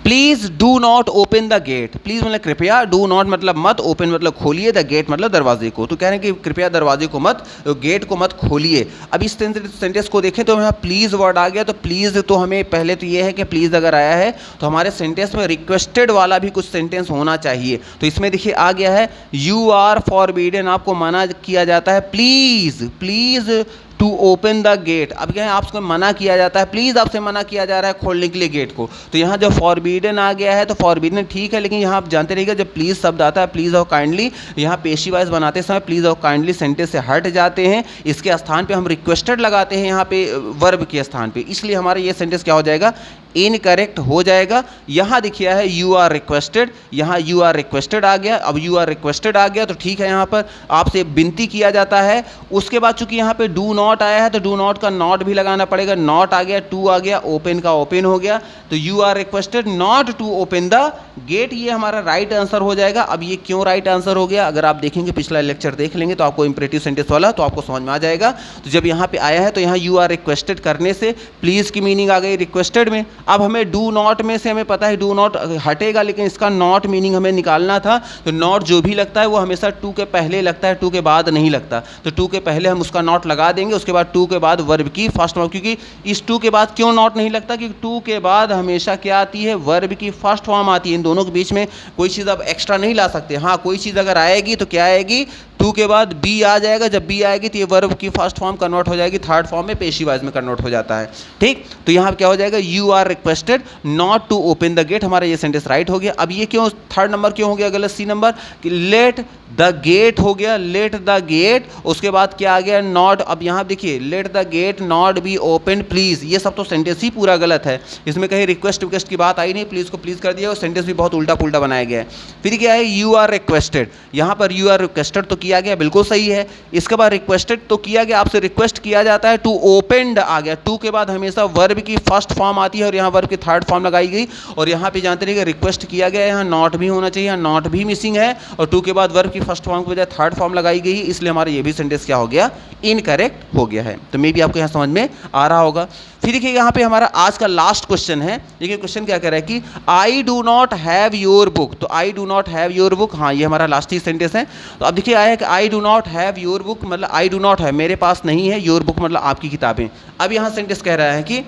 please do not open the gate. Please मतलब कृपया, डू नॉट मतलब मत, ओपन मतलब खोलिए, द गेट मतलब दरवाजे को। तो कह रहे हैं कि कृपया दरवाजे को मत, गेट को मत खोलिए। अब इस सेंटेंस को देखें तो यहाँ प्लीज वर्ड आ गया, तो प्लीज तो हमें पहले तो ये है कि प्लीज अगर आया है तो हमारे सेंटेंस में रिक्वेस्टेड वाला भी कुछ सेंटेंस होना चाहिए। तो इसमें देखिए आ गया है यू आर फॉरबिडन, आपको मना किया जाता है, please please to open the gate. अब क्या है, आपको मना किया जाता है, प्लीज़ आपसे मना किया जा रहा है खोलने के लिए गेट को। तो यहाँ जब फॉरबिडन आ गया है तो फॉरबिडन ठीक है, लेकिन यहाँ आप जानते रहिएगा जब प्लीज़ शब्द आता है, प्लीज़ और काइंडली, यहाँ पेशी वाइज बनाते समय प्लीज़ और काइंडली सेंटेंस से हट जाते हैं, इसके स्थान पे हम रिक्वेस्टेड लगाते हैं यहाँ पे वर्ब के स्थान पे, इसलिए हमारा ये सेंटेंस क्या हो जाएगा, इनकरेक्ट हो जाएगा। यहाँ देखिए है यू आर रिक्वेस्टेड, यहाँ यू आर रिक्वेस्टेड आ गया। अब यू आर रिक्वेस्टेड आ गया तो ठीक है, यहाँ पर आपसे विनती किया जाता है। उसके बाद चूंकि यहाँ पे डू नॉट आया है तो डू नॉट का नॉट भी लगाना पड़ेगा, नॉट आ गया, टू आ गया, ओपन का ओपन हो गया, तो you are requested not to open the gate, ये हमारा राइट आंसर हो जाएगा। अब ये क्यों राइट आंसर हो गया, अगर आप देखेंगे पिछला लेक्चर देख लेंगे तो आपको इंपरेटिव सेंटेंस वाला तो आपको समझ में आ जाएगा। तो जब यहाँ पे आया है तो यहाँ यू आर रिक्वेस्टेड करने से प्लीज़ की मीनिंग आ गई रिक्वेस्टेड में। अब हमें डू नॉट में से हमें पता है डू नॉट हटेगा, लेकिन इसका नॉट मीनिंग हमें निकालना था, तो नॉट जो भी लगता है वो हमेशा टू के पहले लगता है, टू के बाद नहीं लगता। तो टू के पहले हम उसका नॉट लगा देंगे, उसके बाद टू के बाद वर्ब की फर्स्ट फॉर्म, क्योंकि इस टू के बाद क्यों नॉट नहीं लगता, क्योंकि टू के बाद हमेशा क्या आती है, वर्ब की फर्स्ट फॉर्म आती है। इन दोनों के बीच में कोई चीज़ आप एक्स्ट्रा नहीं ला सकते। हाँ, कोई चीज़ अगर आएगी तो क्या आएगी, टू के बाद बी आ जाएगा, जब बी आएगी तो ये वर्ब की फर्स्ट फॉर्म कन्वर्ट हो जाएगी थर्ड फॉर्म में, पेशी वाइज में कन्वर्ट हो जाता है। ठीक, तो यहाँ क्या हो जाएगा, you are requested not to open the gate, हमारा ये सेंटेंस राइट हो गया। अब ये क्यों थर्ड नंबर क्यों हो गया गलत, सी नंबर, कि लेट द गेट हो गया, लेट द गेट, उसके बाद क्या आ गया, नॉट। अब यहाँ देखिए let the gate not be open please, ये सब तो सेंटेंस ही पूरा गलत है, इसमें कहीं रिक्वेस्ट विक्वेस्ट की बात आई नहीं, प्लीज को प्लीज कर दिया और सेंटेंस भी बहुत उल्टा पुल्टा बनाया गया है। फिर क्या है, यू आर रिक्वेस्टेड, यहाँ पर यू आर रिक्वेस्टेड तो किया दिया गया, बिल्कुल सही है। इसके बाद रिक्वेस्टेड तो किया गया, आपसे रिक्वेस्ट किया जाता है, टू ओपनड आ गया, टू के बाद हमेशा वर्ब की फर्स्ट फॉर्म आती है और यहाँ वर्ब की थर्ड फॉर्म लगाई गई, और यहाँ पे जानते रहिए रिक्वेस्ट किया गया, यहाँ नॉट भी होना चाहिए, नॉट भी मिसिंग है, और टू के बाद वर्ब की फर्स्ट फॉर्म की बजाय थर्ड फॉर्म लगाई गई, इसलिए हमारा ये भी सेंटेंस क्या हो गया, इनकरेक्ट हो गया है। तो मे भी आपको यहाँ समझ में आ रहा होगा। फिर देखिए यहाँ पे हमारा आज का लास्ट क्वेश्चन है। देखिए क्वेश्चन क्या कह रहा है कि I do not have your book, तो I do not have your book, हाँ ये हमारा लास्ट ही सेंटेंस है। तो अब देखिए आया है कि I do not have your book, मतलब आई डू नॉट है, मेरे पास नहीं है, योर बुक मतलब आपकी किताबें। अब यहाँ सेंटेंस कह रहा है कि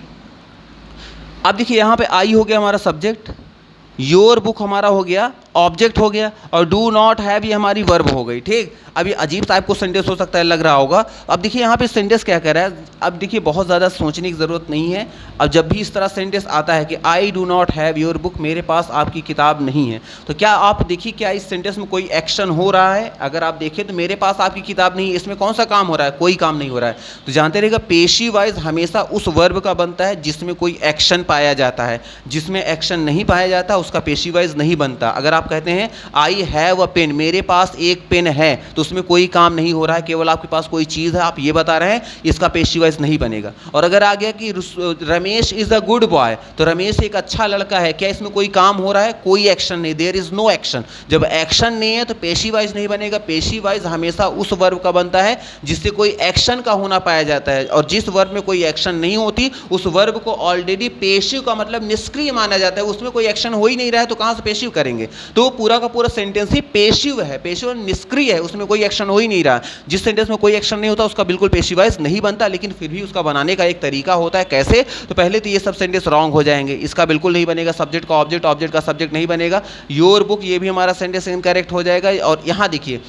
अब देखिए यहाँ पे आई हो गया हमारा सब्जेक्ट, योर बुक हमारा हो गया ऑब्जेक्ट हो गया, और डू नॉट हैव ये हमारी वर्ब हो गई, ठीक। अब ये अजीब टाइप को सेंटेंस हो सकता है, लग रहा होगा। अब देखिए यहाँ पे सेंटेंस क्या कह रहा है, अब देखिए बहुत ज़्यादा सोचने की ज़रूरत नहीं है। अब जब भी इस तरह सेंटेंस आता है कि I do not have your book, मेरे पास आपकी किताब नहीं है, तो क्या आप देखिए क्या इस सेंटेंस में कोई एक्शन हो रहा है? अगर आप देखें तो मेरे पास आपकी किताब नहीं है, इसमें कौन सा काम हो रहा है? कोई काम नहीं हो रहा है। तो जानते रहिएगा पेशी वाइज हमेशा उस वर्ब का बनता है जिसमें कोई एक्शन पाया जाता है, जिसमें एक्शन नहीं पाया जाता उसका पेशी वाइज नहीं बनता। अगर आप कहते हैं आई हैव अ पेन, मेरे पास एक पेन है, तो उसमें कोई काम नहीं हो रहा है, केवल आपके पास कोई चीज़ है, आप ये बता रहे हैं, इसका पेशी वाइज नहीं बनेगा। और अगर आ गया कि Ramesh is a good boy, तो रमेश एक अच्छा लड़का है, क्या इसमें कोई काम हो रहा है? कोई एक्शन नहीं, देयर इज़ नो एक्शन। जब एक्शन नहीं है तो पेशी वाइज नहीं बनेगा। पेशी वाइज हमेशा उस वर्ब का बनता है जिससे कोई एक्शन का होना पाया जाता है, और जिस वर्ब में कोई एक्शन नहीं होती उस वर्ब को ऑलरेडी पेशिव का मतलब निष्क्रिय माना जाता है। उसमें कोई एक्शन हो ही नहीं रहा है तो कहाँ से पेशिव करेंगे? तो पूरा का पूरा सेंटेंस ही पेशिव है, पेशिव निष्क्रिय है, उसमें कोई एक्शन हो ही नहीं रहा। जिस सेंटेंस में कोई एक्शन नहीं होता उसका बिल्कुल पेशी वाइज नहीं बनता, लेकिन फिर भी उसका बनाने का एक तरीका होता है। कैसे? तो पहले तो ये सब सेंटेंस रॉन्ग हो जाएंगे, इसका बिल्कुल नहीं बनेगा, सब्जेक्ट का ऑब्जेक्ट, ऑब्जेक्ट का सब्जेक्ट नहीं बनेगा। योर बुक ये भी हमारा सेंटेंस इनकरेक्ट हो जाएगा। और यहाँ देखिए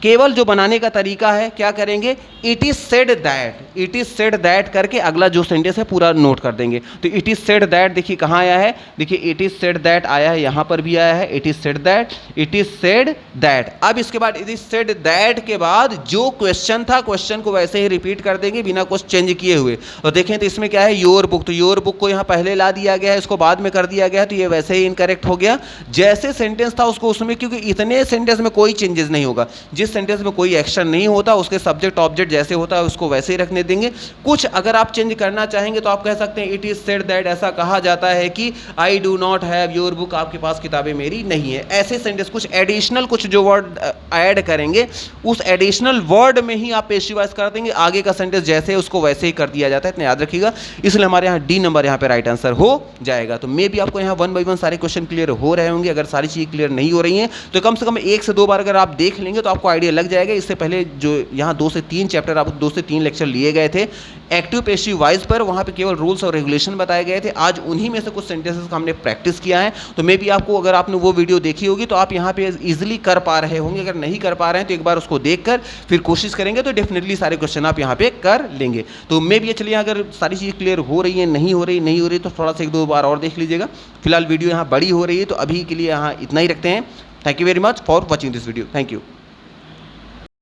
केवल जो बनाने का तरीका है, क्या करेंगे, it is said that, it is said that करके अगला जो सेंटेंस है पूरा नोट कर देंगे। तो इट इज सेड दैट देखिए कहाँ आया है, देखिए इट इज सेड दैट आया है, यहाँ पर भी आया है, it is said that, it is said that. अब इसके बाद इट इज सेड दैट के बाद जो क्वेश्चन था, क्वेश्चन को वैसे ही रिपीट कर देंगे बिना कुछ चेंज किए हुए। और देखें तो इसमें क्या है, योर बुक, तो योर बुक को यहाँ पहले ला दिया गया है, इसको बाद में कर दिया गया है, तो ये वैसे ही इनकरेक्ट हो गया। जैसे सेंटेंस था उसको उसमें, क्योंकि इतने सेंटेंस में कोई चेंजेस नहीं होगा, जिस सेंटेंस में कोई एक्शन नहीं होता उसके सब्जेक्ट ऑब्जेक्ट जैसे होता है उसको वैसे ही रखने देंगे। कुछ अगर आप चेंज करना चाहेंगे तो आप कह सकते हैं इट इज सेड दैट, ऐसा कहा जाता है कि I do not have your book, आपके पास किताबें मेरी नहीं है। ऐसे सेंटेंस कुछ एडिशनल कुछ जो वर्ड ऐड करेंगे उस एडिशनल वर्ड में ही आप पेशी वाइज कर देंगे, आगे का सेंटेंस जैसे उसको वैसे ही कर दिया जाता है, इतना याद रखिएगा। इसलिए हमारे यहाँ डी नंबर यहाँ पे राइट आंसर हो जाएगा। तो मे भी आपको यहाँ 1 बाय 1 सारे क्वेश्चन क्लियर हो रहे होंगे। अगर सारी चीज़ क्लियर नहीं हो रही हैं तो कम से कम 1 से 2 बार अगर आप देख लेंगे तो आपको आइडिया लग जाएगा। इससे पहले जो यहाँ 2 से 3 चैप्टर, आप 2 से 3 लेक्चर लिए गए थे एक्टिव पेशिव वाइज पर, वहाँ पे केवल रूल्स और रेगुलेशन बताए गए थे। आज उन्हीं में से कुछ सेंटेंसेस का हमने प्रैक्टिस किया है। तो मे भी आपको, अगर आपने वो वीडियो देखी होगी तो आप यहाँ पे इजीली कर पा रहे होंगे। अगर नहीं कर पा रहे हैं तो एक बार उसको देखकर फिर कोशिश करेंगे तो डेफिनेटली सारे क्वेश्चन आप यहाँ पे कर लेंगे। तो मे भी चलिए अगर सारी चीज़ क्लियर हो रही है, नहीं हो रही तो थोड़ा सा 1-2 बार और देख लीजिएगा। फिलहाल वीडियो यहाँ बड़ी हो रही है तो अभी के लिए यहाँ इतना ही रखते हैं। Thank you very much for watching this video. Thank you.